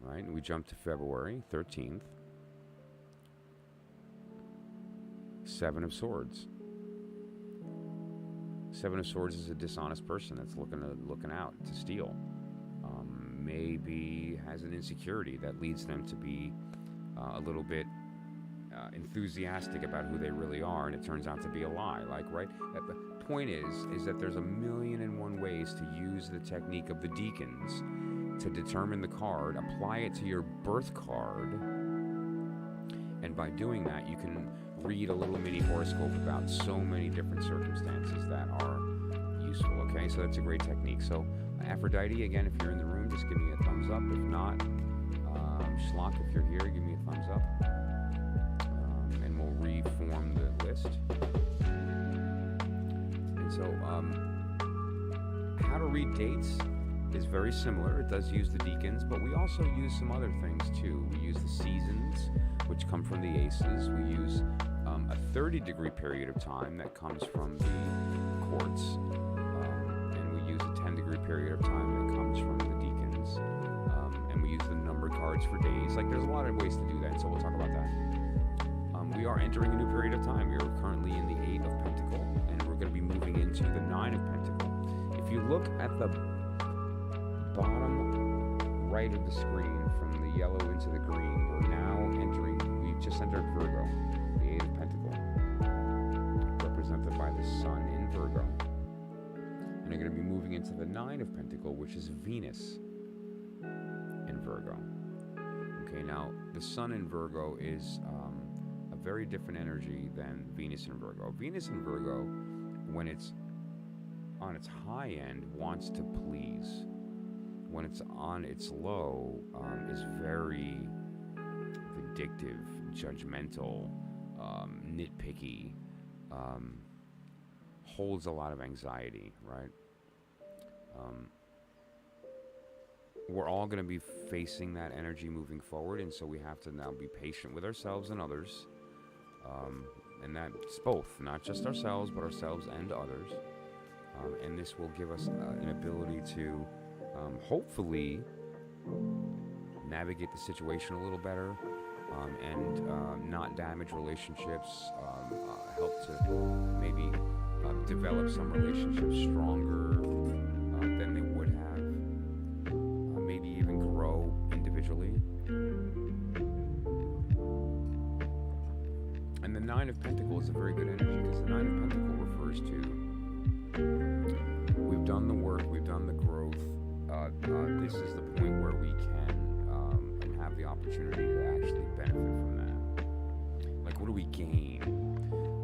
Speaker 1: Right? And we jump to February 13th. 7 of Swords. 7 of Swords is a dishonest person that's looking out to steal. Maybe has an insecurity that leads them to be a little bit enthusiastic about who they really are, and it turns out to be a lie. Right? The point is that there's 1,000,001 ways to use the technique of the deacons to determine the card, apply it to your birth card, and by doing that, you can read a little mini horoscope about so many different circumstances that are useful. Okay, so that's a great technique. So Aphrodite, again, if you're in the room, just give me a thumbs up. If not, Schlock, if you're here, give me a thumbs up. And we'll reform the list. And so, how to read dates is very similar. It does use the decans, but we also use some other things too. We use the seasons, which come from the aces. We use a 30-degree period of time that comes from the quartz. And we use a 10-degree period of time that comes from the decans. And we use the number cards for days. Like, there's a lot of ways to do that, so we'll talk about that. We are entering a new period of time. We are currently in the 8 of Pentacle, and we're going to be moving into the 9 of Pentacle. If you look at the bottom right of the screen, from the yellow into the green, we're now entering, we just entered Virgo, the 8 of Pentacle, represented by the Sun in Virgo. And you're going to be moving into the 9 of Pentacle, which is Venus in Virgo. Okay, now the Sun in Virgo is a very different energy than Venus in Virgo. Venus in Virgo, when it's on its high end, wants to please. When it's on its low, is very vindictive, judgmental, nitpicky, holds a lot of anxiety, right? We're all going to be facing that energy moving forward, and so we have to now be patient with ourselves and others. And that's both, not just ourselves, but ourselves and others. And this will give us an ability to hopefully navigate the situation a little better, and not damage relationships, help to maybe develop some relationships stronger than they would have, maybe even grow individually. And the 9 of Pentacles is a very good energy, because the 9 of Pentacles refers to we've done the work, we've done the growth. This is the point where we can and have the opportunity to actually benefit from that. Like, what do we gain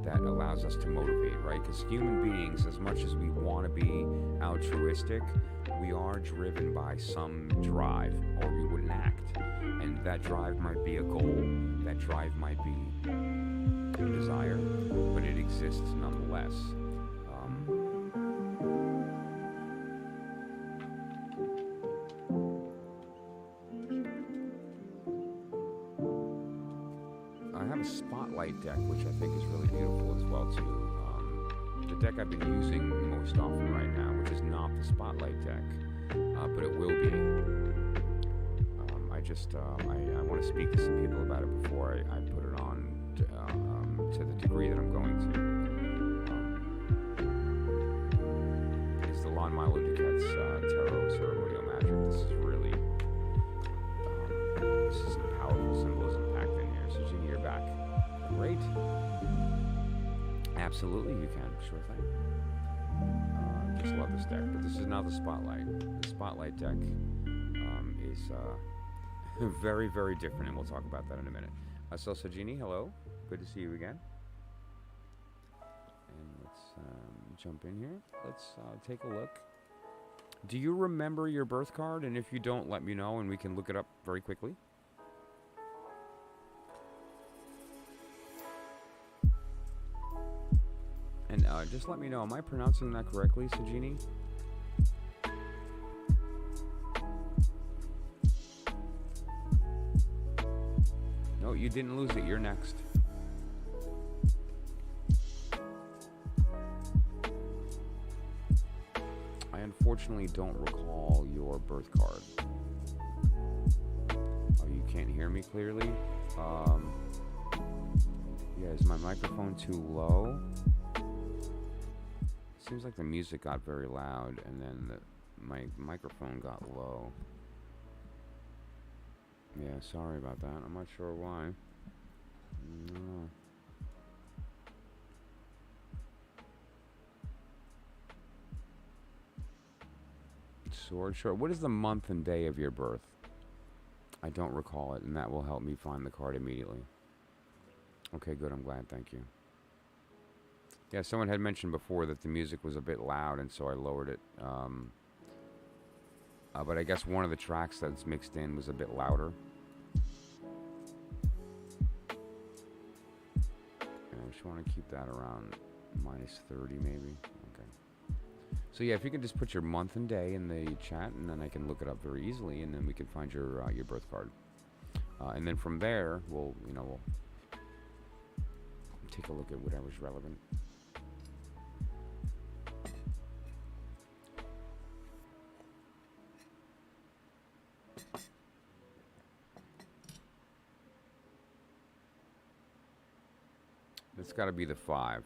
Speaker 1: that allows us to motivate, right? Because human beings, as much as we want to be altruistic, we are driven by some drive, or we wouldn't act. And that drive might be a goal, that drive might be a desire, but it exists nonetheless. I have a spotlight deck, which I think is really beautiful as well too. The deck I've been using most often right now, which is not the spotlight deck, but it will be. I want to speak to some people about it before I put it on to the degree that I'm going to. It's the Lon Milo Duquette's Tarot Ceremonial Magic. This is really, this is some powerful symbolism packed in here. So Ginny, you're back. Great. Absolutely, you can. Sure thing. Just love this deck. But this is now the Spotlight. The Spotlight deck is very, very different, and we'll talk about that in a minute. So Sajini, hello. Good to see you again. And let's jump in here. Let's take a look. Do you remember your birth card? And if you don't, let me know, and we can look it up very quickly. And just let me know, am I pronouncing that correctly, Sajini? No, you didn't lose it. You're next. I unfortunately don't recall your birth card. Oh, you can't hear me clearly? Yeah, is my microphone too low? Seems like the music got very loud and then my microphone got low. Yeah, sorry about that. I'm not sure why. No. Sword short. What is the month and day of your birth? I don't recall it, and that will help me find the card immediately. Okay, good. I'm glad. Thank you. Yeah, someone had mentioned before that the music was a bit loud, and so I lowered it. But I guess one of the tracks that's mixed in was a bit louder. just want to keep that around -30 maybe. Okay. So yeah, if you can just put your month and day in the chat, and then I can look it up very easily, and then we can find your birth card. And then from there, we'll take a look at whatever's relevant. It's got to be the 5.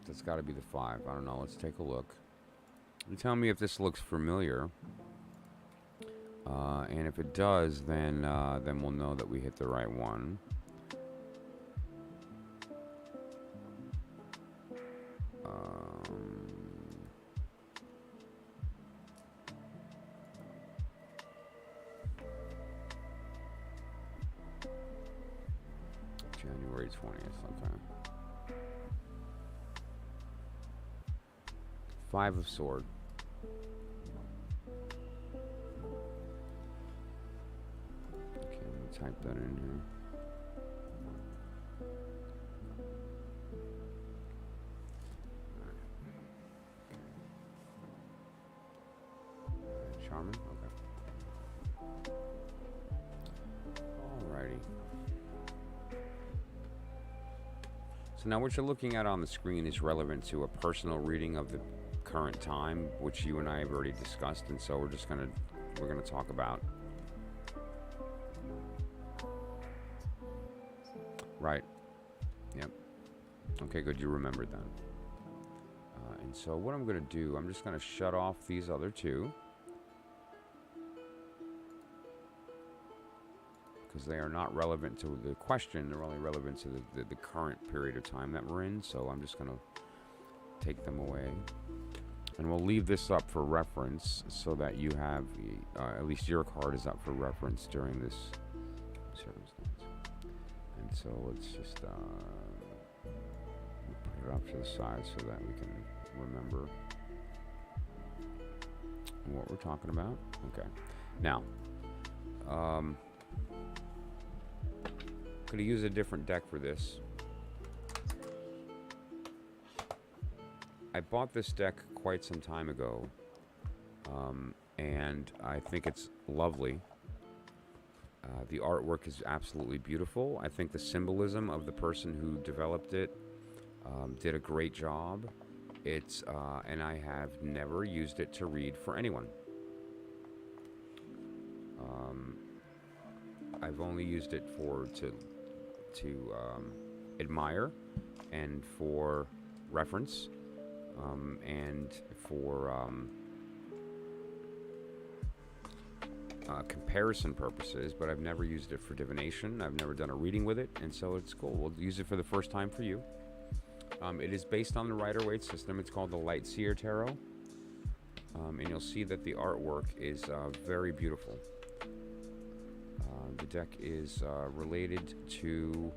Speaker 1: That's got to be the 5. I don't know. Let's take a look. You tell me if this looks familiar. And if it does, then we'll know that we hit the right one. January 20th, okay. 5 of Swords. Okay, let me type that in here. Charming? Okay. Alrighty. So now what you're looking at on the screen is relevant to a personal reading of the current time, which you and I have already discussed, and so we're gonna talk about. Right. Yep. Okay, good. You remembered that. And so what I'm gonna do, I'm just gonna shut off these other two, because they are not relevant to the question. They're only relevant to the current period of time that we're in. So I'm just gonna take them away. And we'll leave this up for reference so that you have, at least your card is up for reference during this circumstance. And so let's just put it off to the side so that we can remember what we're talking about. Okay. Now, I'm going to use a different deck for this. I bought this deck quite some time ago, and I think it's lovely. The artwork is absolutely beautiful. I think the symbolism of the person who developed it did a great job. It's and I have never used it to read for anyone. I've only used it to admire and for reference. And for comparison purposes, but I've never used it for divination. I've never done a reading with it, and so it's cool. We'll use it for the first time for you. It is based on the Rider-Waite system. It's called the Light Seer Tarot, and you'll see that the artwork is very beautiful. The deck is related to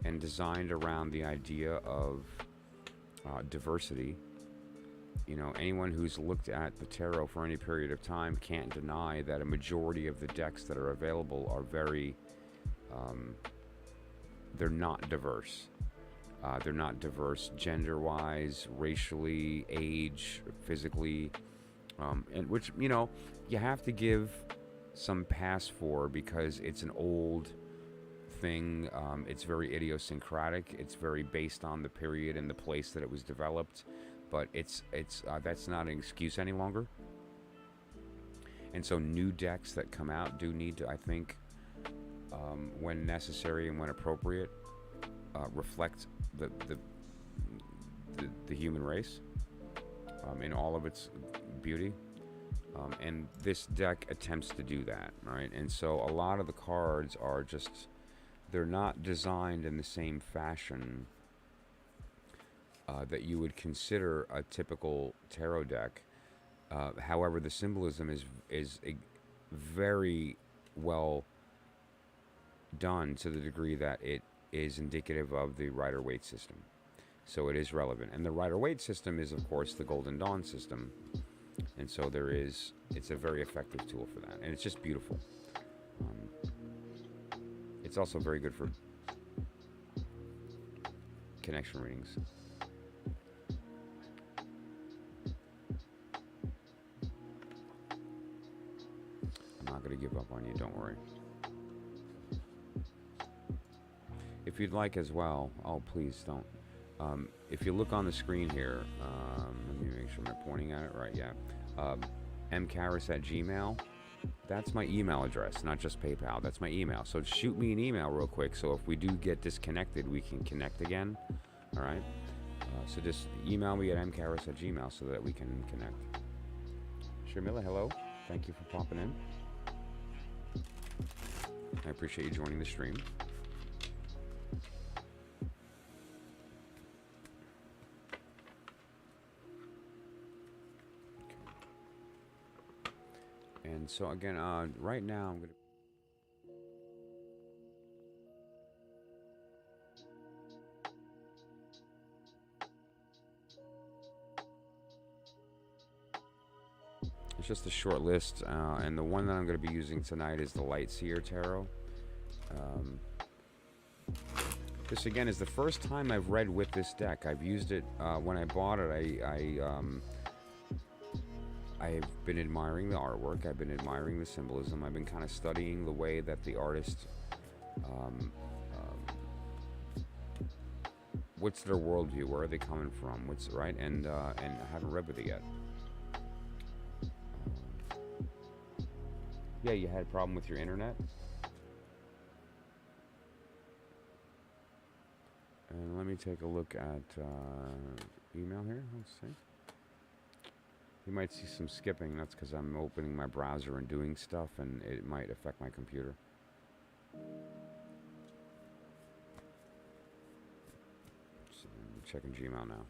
Speaker 1: and designed around the idea of diversity. You know, anyone who's looked at the tarot for any period of time can't deny that a majority of the decks that are available are very, they're not diverse. They're not diverse gender-wise, racially, age, physically, and which, you know, you have to give some pass for because it's an old thing. It's very idiosyncratic. It's very based on the period and the place that it was developed, but it's that's not an excuse any longer. And so new decks that come out do need to, I think, when necessary and when appropriate, reflect the human race in all of its beauty. And this deck attempts to do that, right? And so a lot of the cards are just, they're not designed in the same fashion that you would consider a typical tarot deck. However, the symbolism is very well done to the degree that it is indicative of the Rider-Waite system. So it is relevant. And the Rider-Waite system is, of course, the Golden Dawn system. And so it's a very effective tool for that. And it's just beautiful. It's also very good for connection readings. I'm not going to give up on you, don't worry. If you'd like as well, oh, please don't. If you look on the screen here, let me make sure I'm pointing at it right, yeah. mcarrus@gmail. That's my email address, not just PayPal. That's my email. So shoot me an email real quick, so if we do get disconnected, we can connect again. All right? So just email me at mcarrus@gmail so that we can connect. Sharmila, hello. Thank you for popping in. I appreciate you joining the stream. And so again, right now I'm going to... It's just a short list, and the one that I'm going to be using tonight is the Light Seer Tarot. This again is the first time I've read with this deck. I've used it when I bought it. I've been admiring the artwork. I've been admiring the symbolism. I've been kind of studying the way that the artist, what's their worldview? Where are they coming from? What's right? And I haven't read with it yet. Yeah, you had a problem with your internet. And let me take a look at email here. Let's see. You might see some skipping. That's because I'm opening my browser and doing stuff, and it might affect my computer. So I'm checking Gmail now.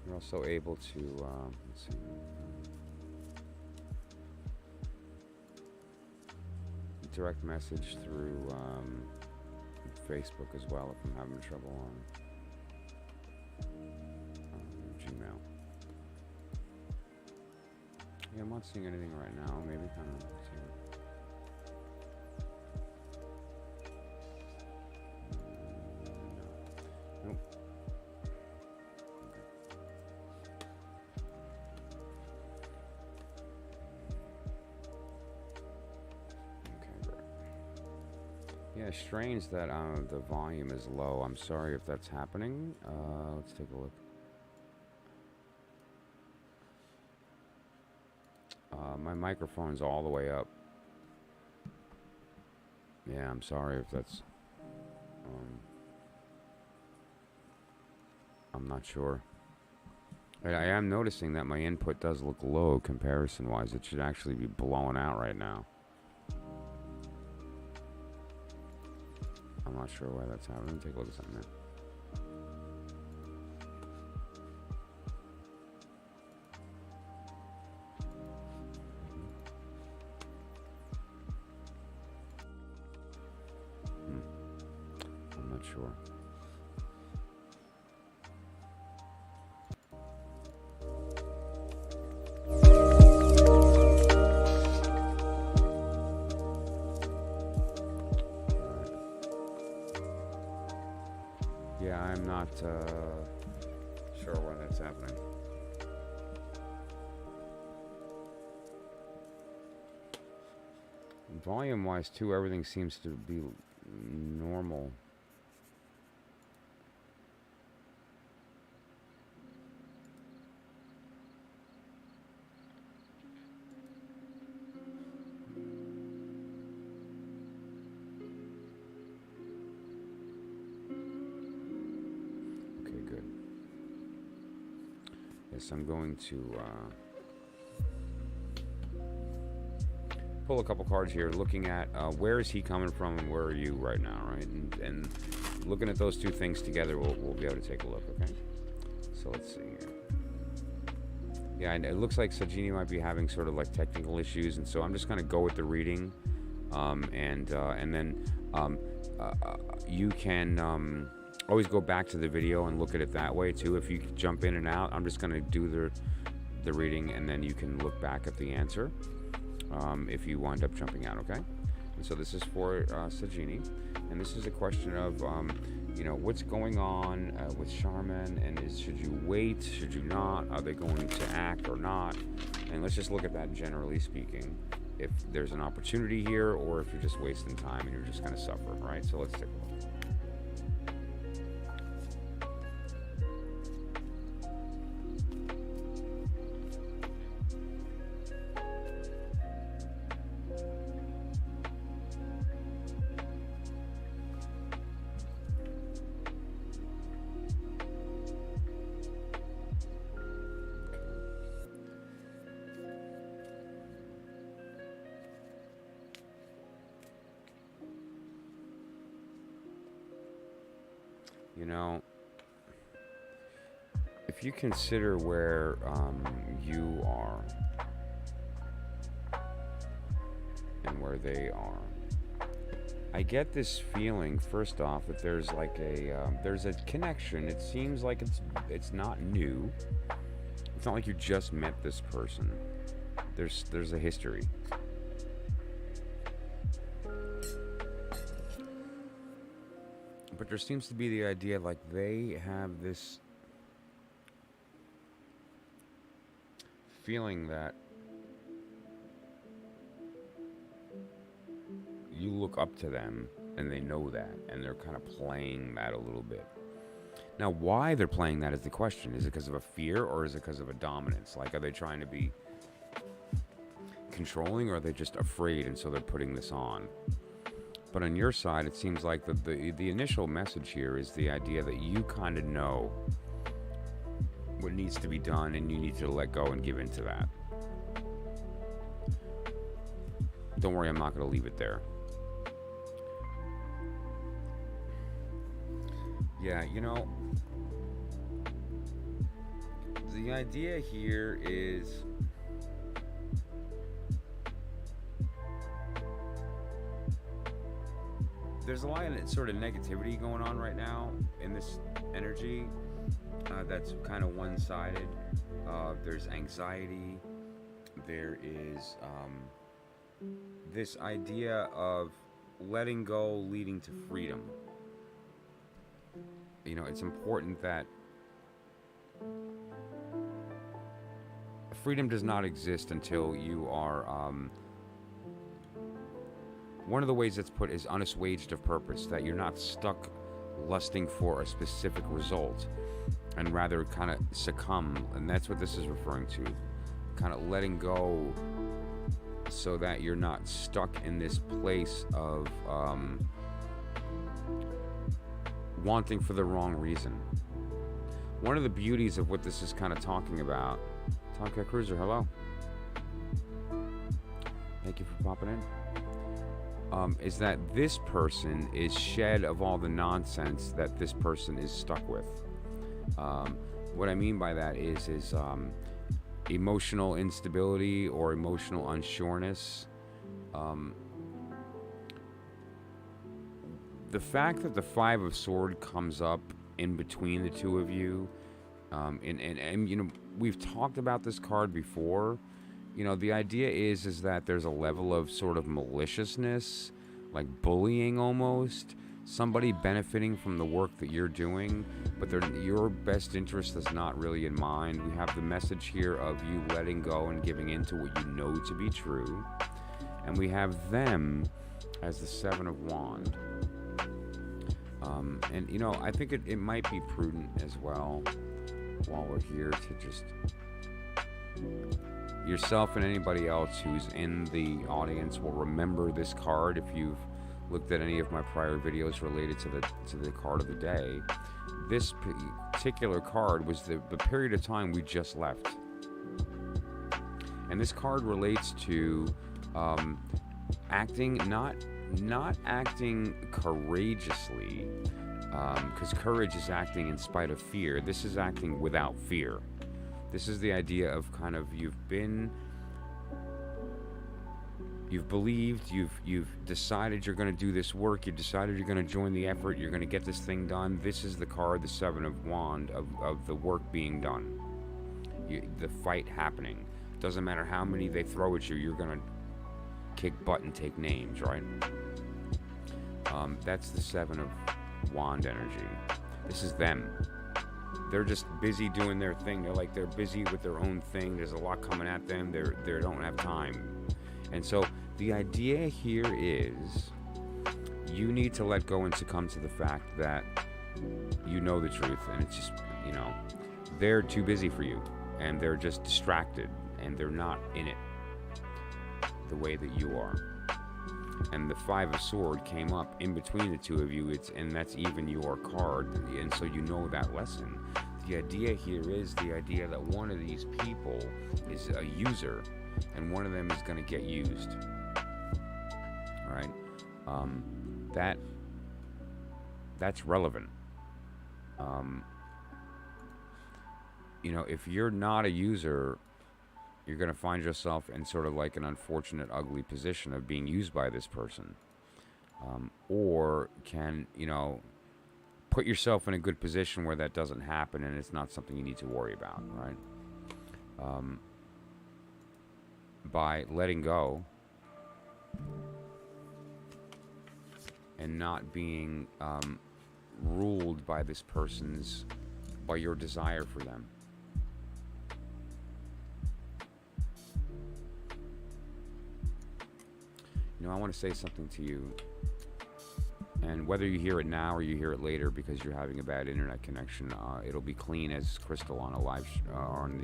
Speaker 1: You're also able to, let's see, direct message through Facebook as well if I'm having trouble on Gmail. Yeah, I'm not seeing anything right now. Maybe kind of no. Nope. Yeah, strange that the volume is low. I'm sorry if that's happening. Let's take a look. My microphone's all the way up. Yeah, I'm sorry if that's... I'm not sure. I am noticing that my input does look low comparison-wise. It should actually be blowing out right now. I'm not sure why that's happening. Take a look at something there. I'm not sure. Yeah, I'm not sure why that's happening. Volume-wise, too, everything seems to be normal. I'm going to pull a couple cards here, looking at where is he coming from and where are you right now, right? And looking at those two things together, we'll be able to take a look, okay? So let's see here. Yeah, and it looks like Sajini might be having sort of like technical issues, and so I'm just going to go with the reading, and then you can always go back to the video and look at it that way too. If you jump in and out, I'm just going to do the reading, and then you can look back at the answer if you wind up jumping out, okay? And so this is for Sajini, and this is a question of what's going on with Charmin, and should you wait, should you not, are they going to act or not? And let's just look at that generally speaking, if there's an opportunity here or if you're just wasting time and you're just going to suffer, right? So let's take a look. If you consider where you are and where they are, I get this feeling, first off, that there's like there's a connection. It seems like it's not new. It's not like you just met this person. There's a history. But there seems to be the idea like they have this feeling that you look up to them and they know that, and they're kind of playing that a little bit. Now, why they're playing that is the question. Is it because of a fear, or is it because of a dominance? Like, are they trying to be controlling, or are they just afraid and so they're putting this on? But on your side, it seems like the initial message here is the idea that you kind of know what needs to be done, and you need to let go and give into that. Don't worry, I'm not going to leave it there. Yeah, the idea here is there's a lot of sort of negativity going on right now in this energy. That's kind of one-sided. There's anxiety. There is this idea of letting go leading to freedom. It's important that freedom does not exist until you are one of the ways that's put is unassuaged of purpose, that you're not stuck lusting for a specific result, and rather kind of succumb. And that's what this is referring to, kind of letting go so that you're not stuck in this place of wanting for the wrong reason. One of the beauties of what this is kind of talking about, Tonka Cruiser, hello, thank you for popping in, is that this person is shed of all the nonsense that this person is stuck with. What I mean by that is emotional instability or emotional unsureness. The fact that the Five of Swords comes up in between the two of you, and we've talked about this card before. The idea is that there's a level of sort of maliciousness, like bullying almost. Somebody benefiting from the work that you're doing, but your best interest is not really in mind. We have the message here of you letting go and giving into what you know to be true. And we have them as the Seven of Wands. And I think it might be prudent as well, while we're here, to just yourself and anybody else who's in the audience will remember this card. If you've looked at any of my prior videos related to the card of the day, this particular card was the period of time we just left. And this card relates to acting, not acting courageously, because courage is acting in spite of fear. This is acting without fear. This is the idea of kind of you've been You've believed, you've decided you're going to do this work, you decided you're going to join the effort, you're going to get this thing done. This is the card, the Seven of Wands, of the work being done. The fight happening. Doesn't matter how many they throw at you, you're going to kick butt and take names, right? That's the Seven of Wand energy. This is them. They're just busy doing their thing. They're busy with their own thing. There's a lot coming at them. They don't have time. And so the idea here is you need to let go and succumb to the fact that you know the truth, and it's just, they're too busy for you, and they're just distracted, and they're not in it the way that you are. And the Five of Swords came up in between the two of you, and that's even your card, and so you know that lesson. The idea here is the idea that one of these people is a user, and one of them is going to get used. All right, that's relevant. If you're not a user, you're going to find yourself in sort of like an unfortunate, ugly position of being used by this person, or can put yourself in a good position where that doesn't happen, and it's not something you need to worry about, right? By letting go and not being ruled by this person's, by your desire for them. I want to say something to you, and whether you hear it now or you hear it later because you're having a bad internet connection, it'll be clean as crystal on a live on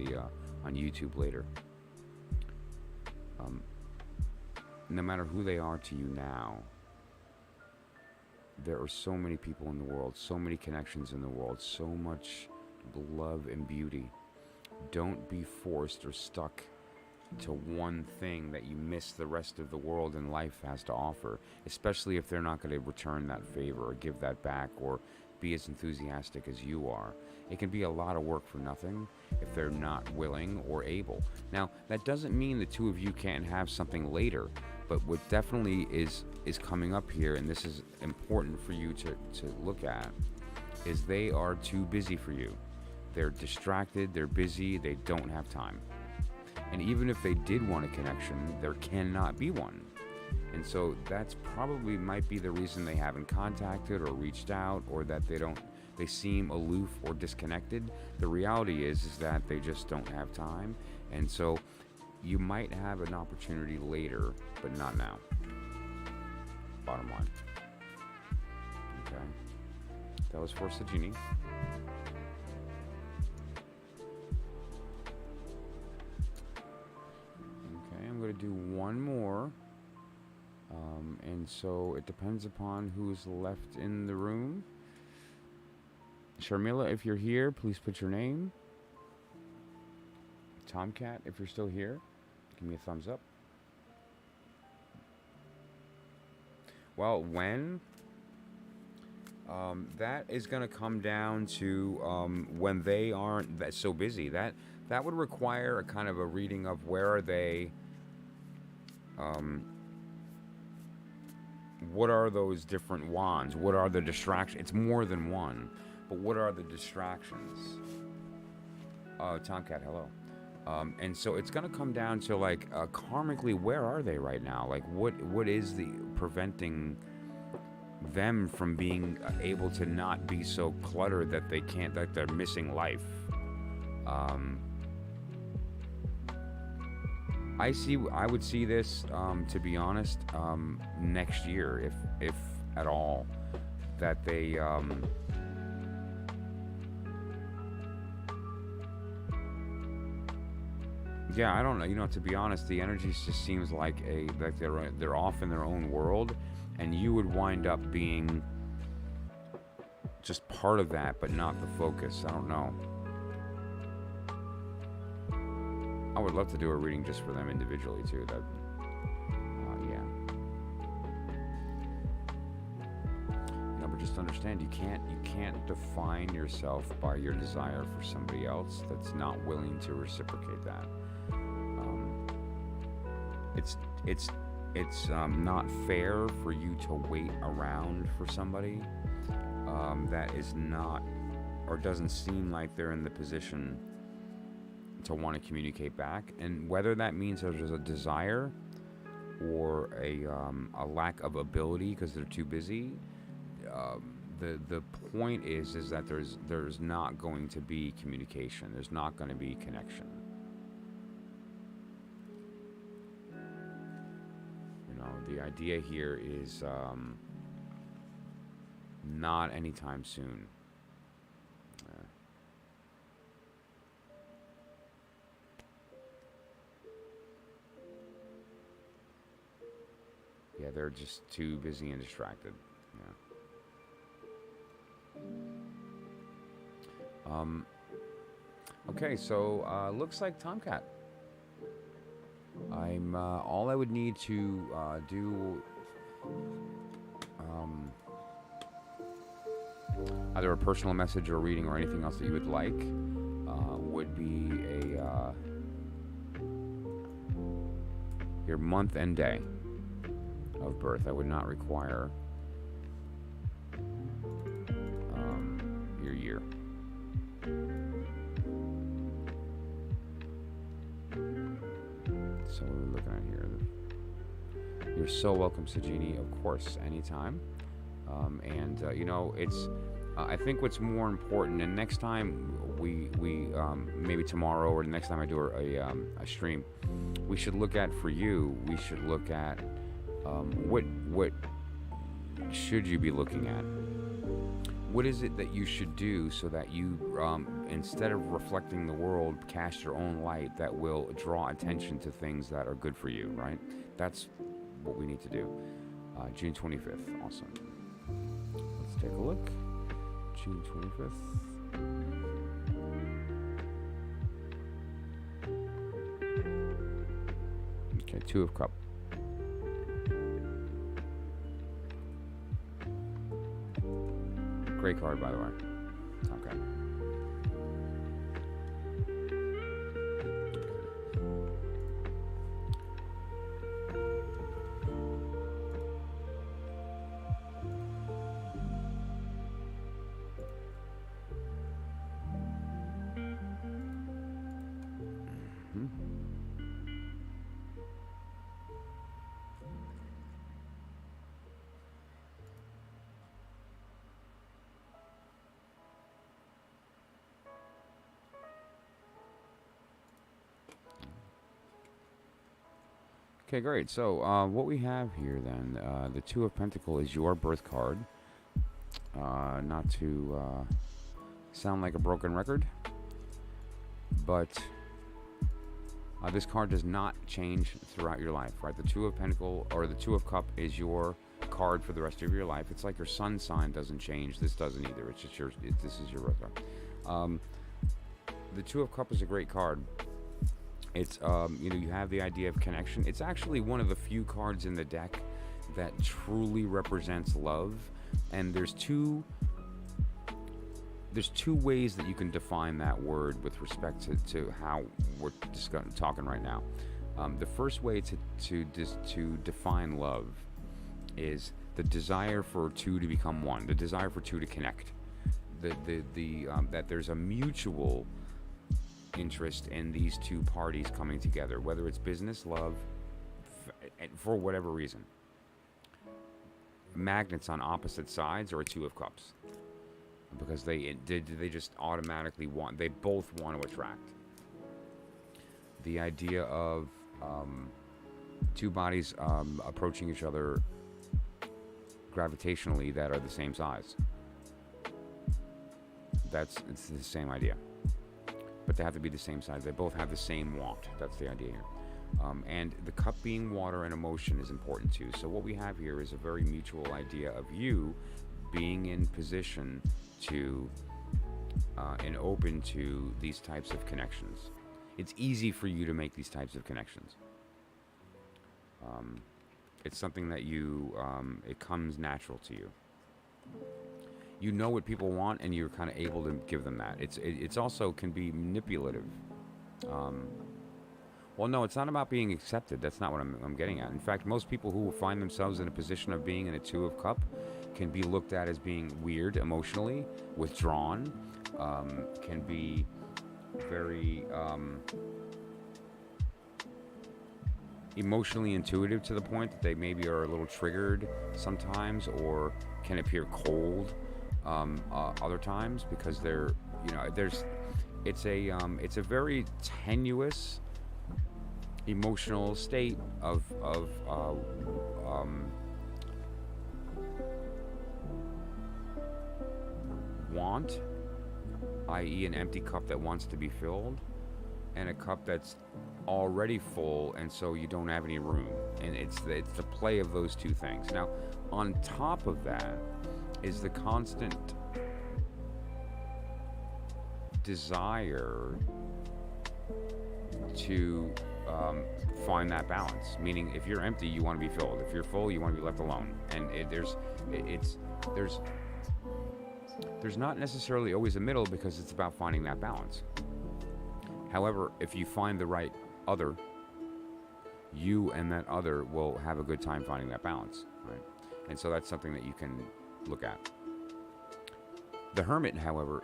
Speaker 1: YouTube later. No matter who they are to you now, there are so many people in the world, so many connections in the world, so much love and beauty. Don't be forced or stuck to one thing that you miss the rest of the world and life has to offer, especially if they're not going to return that favor or give that back or be as enthusiastic as you are. It can be a lot of work for nothing if they're not willing or able. Now, that doesn't mean the two of you can't have something later, but what definitely is coming up here, and this is important for you to look at, is they are too busy for you. They're distracted, they're busy, they don't have time. And even if they did want a connection, there cannot be one. And so that's probably might be the reason they haven't contacted or reached out, or that they seem aloof or disconnected. The reality is that they just don't have time. And so you might have an opportunity later, but not now. Bottom line. Okay. That was for Sajini. I'm going to do one more, and so it depends upon who's left in the room. Sharmila, if you're here, please put your name. Tomcat, if you're still here, give me a thumbs up. Well, when? That is going to come down to when they aren't so busy. That would require a kind of a reading of where are they. What are those different wands? What are the distractions? It's more than one, but what are the distractions? Tomcat, hello. And so it's going to come down to like karmically, where are they right now? Like what is the preventing them from being able to not be so cluttered that they can't, that they're missing life? I would see this, to be honest, next year, if at all, that they, yeah, I don't know. To be honest, the energy just seems like they're off in their own world, and you would wind up being just part of that, but not the focus. I don't know. I would love to do a reading just for them individually too. That, yeah. No, but just understand, you can't define yourself by your desire for somebody else that's not willing to reciprocate that. it's not fair for you to wait around for somebody that is not, or doesn't seem like they're in the position to want to communicate back. And whether that means there's a desire or a lack of ability because they're too busy, the point is that there's not going to be communication. There's not going to be connection. You know, the idea here is not anytime soon. Yeah, they're just too busy and distracted. Yeah. Okay, so looks like Tomcat. I'm all I would need to do either a personal message or a reading or anything else that you would like would be your month and day of birth. I would not require your year. So what are we looking at here? You're so welcome, Sajini, of course, anytime. And you know, it's I think what's more important, and next time we maybe tomorrow or the next time I do a stream, we should look at, for you, we should look at what should you be looking at? What is it that you should do so that you, instead of reflecting the world, cast your own light that will draw attention to things that are good for you, right? That's what we need to do. June 25th, awesome. Let's take a look. June 25th. Okay, Two of Cups. Great card, by the way. Okay. Okay, great. So what we have here then, the Two of Pentacles is your birth card. Not to sound like a broken record, but this card does not change throughout your life, right? The Two of Pentacles or the Two of Cups is your card for the rest of your life. It's like your sun sign doesn't change. This doesn't either. It's just this is your birth card. The Two of Cups is a great card. It's you know, you have the idea of connection. It's actually one of the few cards in the deck that truly represents love. And there's two ways that you can define that word with respect to how we're talking right now. The first way to define love is the desire for two to become one, the desire for two to connect, that there's a mutual interest in these two parties coming together, whether it's business, love, for whatever reason. Magnets on opposite sides or a Two of Cups, because they just automatically they both want to attract. The idea of two bodies approaching each other gravitationally that are the same size. It's the same idea. But they have to be the same size. They both have the same want. That's the idea here. And the cup being water and emotion is important too. So what we have here is a very mutual idea of you being in position to and open to these types of connections. It's easy for you to make these types of connections. It's something that it comes natural to you. You know what people want, and you're kind of able to give them that. It's also can be manipulative. Well, no, it's not about being accepted. That's not what I'm getting at. In fact, most people who find themselves in a position of being in a Two of Cup can be looked at as being weird emotionally, withdrawn, can be very emotionally intuitive to the point that they maybe are a little triggered sometimes, or can appear cold other times, because they're, it's a very tenuous emotional state of want, i.e. an empty cup that wants to be filled, and a cup that's already full, and so you don't have any room. And it's the play of those two things. Now, on top of that is the constant desire to find that balance. Meaning, if you're empty, you want to be filled. If you're full, you want to be left alone. And there's not necessarily always a middle, because it's about finding that balance. However, if you find the right other, you and that other will have a good time finding that balance, right? And so that's something that you can look at. The Hermit, however,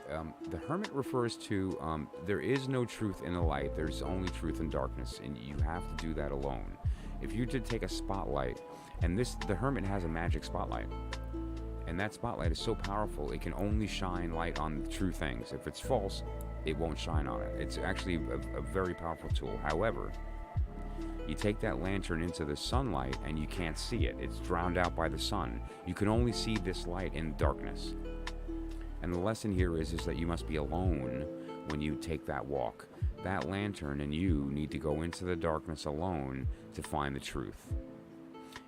Speaker 1: the Hermit refers to there is no truth in the light. There's only truth in darkness, and you have to do that alone. If you did take a spotlight, and the Hermit has a magic spotlight, and that spotlight is so powerful, it can only shine light on the true things. If it's false, it won't shine on it. It's actually a very powerful tool. However, you take that lantern into the sunlight and you can't see it. It's drowned out by the sun. You can only see this light in darkness. And the lesson here is that you must be alone when you take that walk. That lantern and you need to go into the darkness alone to find the truth.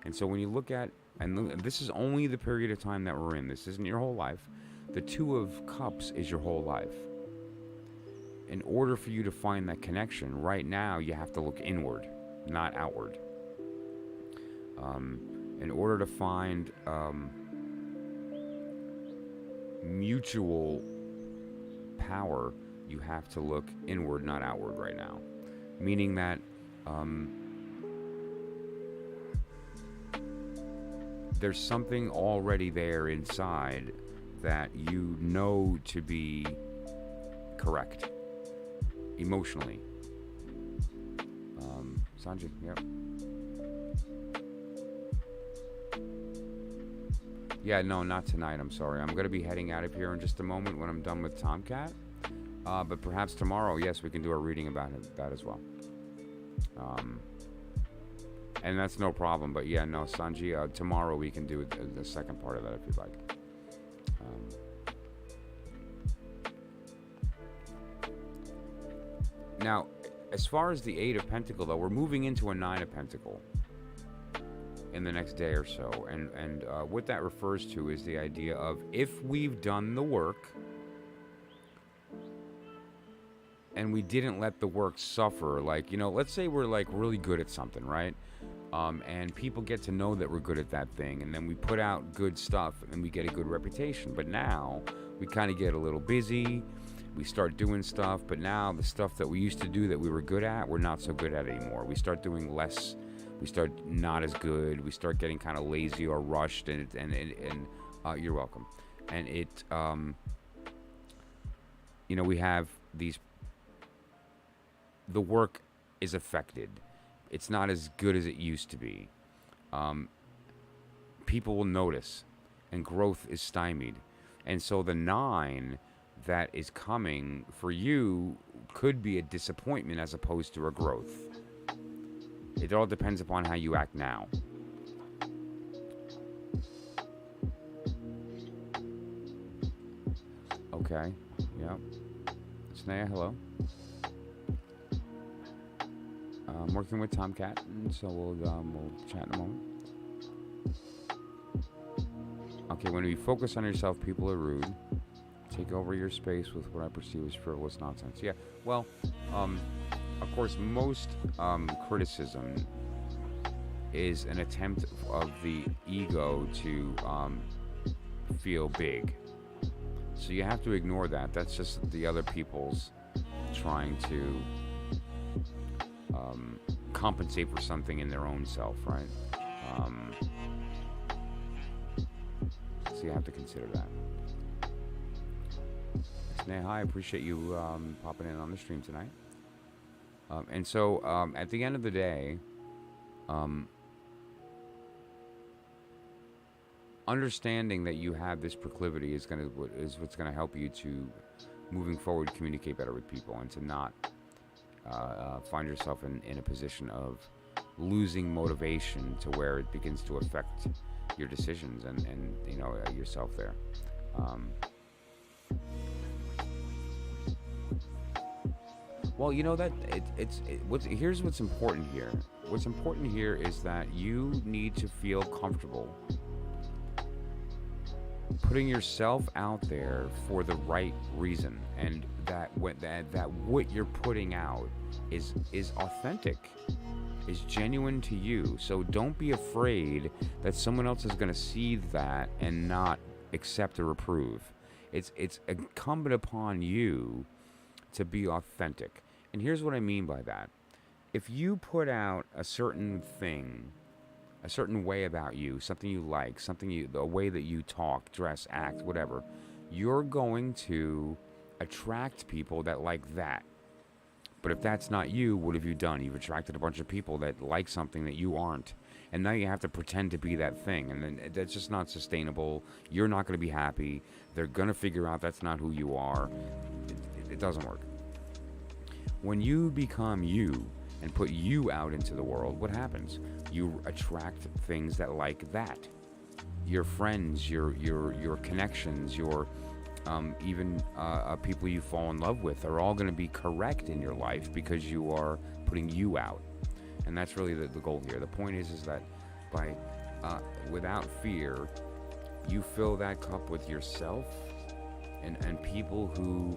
Speaker 1: And so when you look at, and this is only the period of time that we're in, this isn't your whole life. The Two of Cups is your whole life. In order for you to find that connection, right now you have to look inward, not outward. In order to find mutual power, you have to look inward, not outward right now. Meaning that there's something already there inside that you know to be correct emotionally. Sanjay, yep. Yeah, no, not tonight, I'm sorry. I'm going to be heading out of here in just a moment when I'm done with Tomcat. But perhaps tomorrow, yes, we can do a reading about that as well. And that's no problem. But yeah, no, Sanjay, tomorrow we can do the second part of that if you'd like. Now, as far as the Eight of Pentacles, though, we're moving into a Nine of Pentacles in the next day or so. And what that refers to is the idea of, if we've done the work and we didn't let the work suffer, like, let's say we're like really good at something, right? And people get to know that we're good at that thing, and then we put out good stuff and we get a good reputation. But now we kind of get a little busy. We start doing stuff, but now the stuff that we used to do that we were good at, we're not so good at anymore. We start doing less. We start not as good. We start getting kind of lazy or rushed, and you're welcome. And it, we have these. The work is affected. It's not as good as it used to be. People will notice, and growth is stymied. And so the 9 that is coming for you could be a disappointment as opposed to a growth. It all depends upon how you act now. Okay. Yep. Snea, hello. I'm working with Tomcat, and so we'll chat in a moment. Okay, when you focus on yourself, people are rude. Take over your space with what I perceive as frivolous nonsense. Yeah, well, of course, most criticism is an attempt of the ego to feel big. So you have to ignore that. That's just the other people's trying to compensate for something in their own self, right? So you have to consider that. Sneha, I appreciate you popping in on the stream tonight. And so at the end of the day, understanding that you have this proclivity is what's gonna help you to, moving forward, communicate better with people, and to not find yourself in a position of losing motivation to where it begins to affect your decisions and yourself there. Well, here's what's important here. What's important here is that you need to feel comfortable putting yourself out there for the right reason, and that what you're putting out is authentic, is genuine to you. So don't be afraid that someone else is going to see that and not accept or approve. It's incumbent upon you to be authentic. And here's what I mean by that. If you put out a certain thing, a certain way about you, something you like, the way that you talk, dress, act, whatever, you're going to attract people that like that. But if that's not you, what have you done? You've attracted a bunch of people that like something that you aren't. And now you have to pretend to be that thing. And then that's just not sustainable. You're not going to be happy. They're going to figure out that's not who you are. It doesn't work. When you become you and put you out into the world, what happens? You attract things that like that. Your friends, your connections, your even people you fall in love with are all going to be correct in your life because you are putting you out. And that's really the goal here. The point is that by without fear, you fill that cup with yourself and people who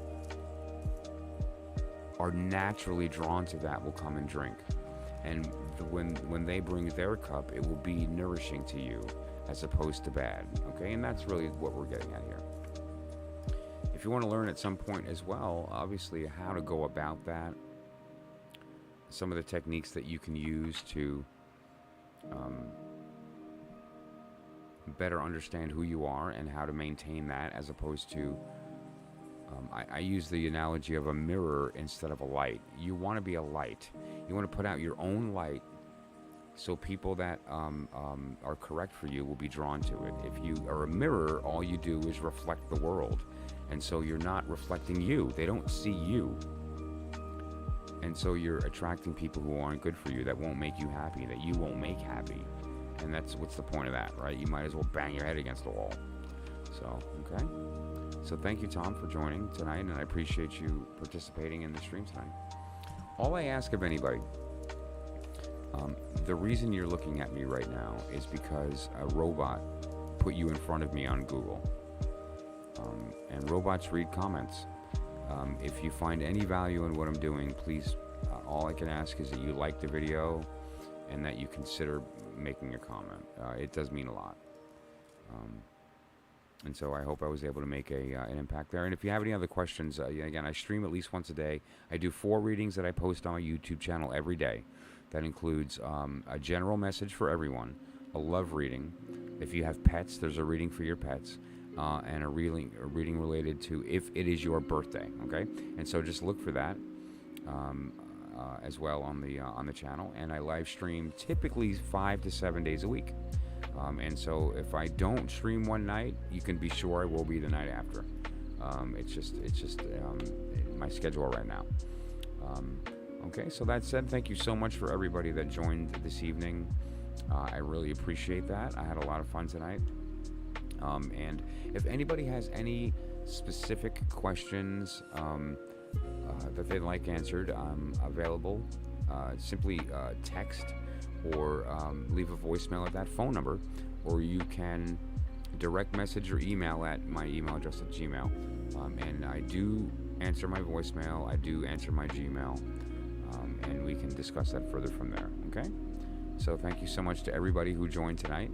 Speaker 1: are naturally drawn to that will come and drink. And when they bring their cup, it will be nourishing to you as opposed to bad. Okay, and that's really what we're getting at here. If you want to learn at some point as well, obviously, how to go about that, some of the techniques that you can use to better understand who you are and how to maintain that, as opposed to I use the analogy of a mirror instead of a light. You want to be a light. You want to put out your own light so people that are correct for you will be drawn to it. If you are a mirror, all you do is reflect the world. And so you're not reflecting you. They don't see you. And so you're attracting people who aren't good for you, that won't make you happy, that you won't make happy. And what's the point of that, right? You might as well bang your head against the wall. So, okay. So thank you, Tom, for joining tonight, and I appreciate you participating in the stream tonight. All I ask of anybody, the reason you're looking at me right now is because a robot put you in front of me on Google. And robots read comments. If you find any value in what I'm doing, please, all I can ask is that you like the video and that you consider making a comment. It does mean a lot. And so I hope I was able to make an impact there. And if you have any other questions, again, I stream at least once a day. I do 4 readings that I post on my YouTube channel every day. That includes a general message for everyone, a love reading. If you have pets, there's a reading for your pets, and a reading related to if it is your birthday, okay? And so just look for that as well on the channel. And I live stream typically 5 to 7 days a week. And so if I don't stream one night, you can be sure I will be the night after. It's just my schedule right now. Okay, so that said, thank you so much for everybody that joined this evening. I really appreciate that. I had a lot of fun tonight. And if anybody has any specific questions that they'd like answered, I'm available. Simply text or leave a voicemail at that phone number, or you can direct message or email at my email address at Gmail. And I do answer my voicemail, I do answer my Gmail, and we can discuss that further from there, okay? So thank you so much to everybody who joined tonight.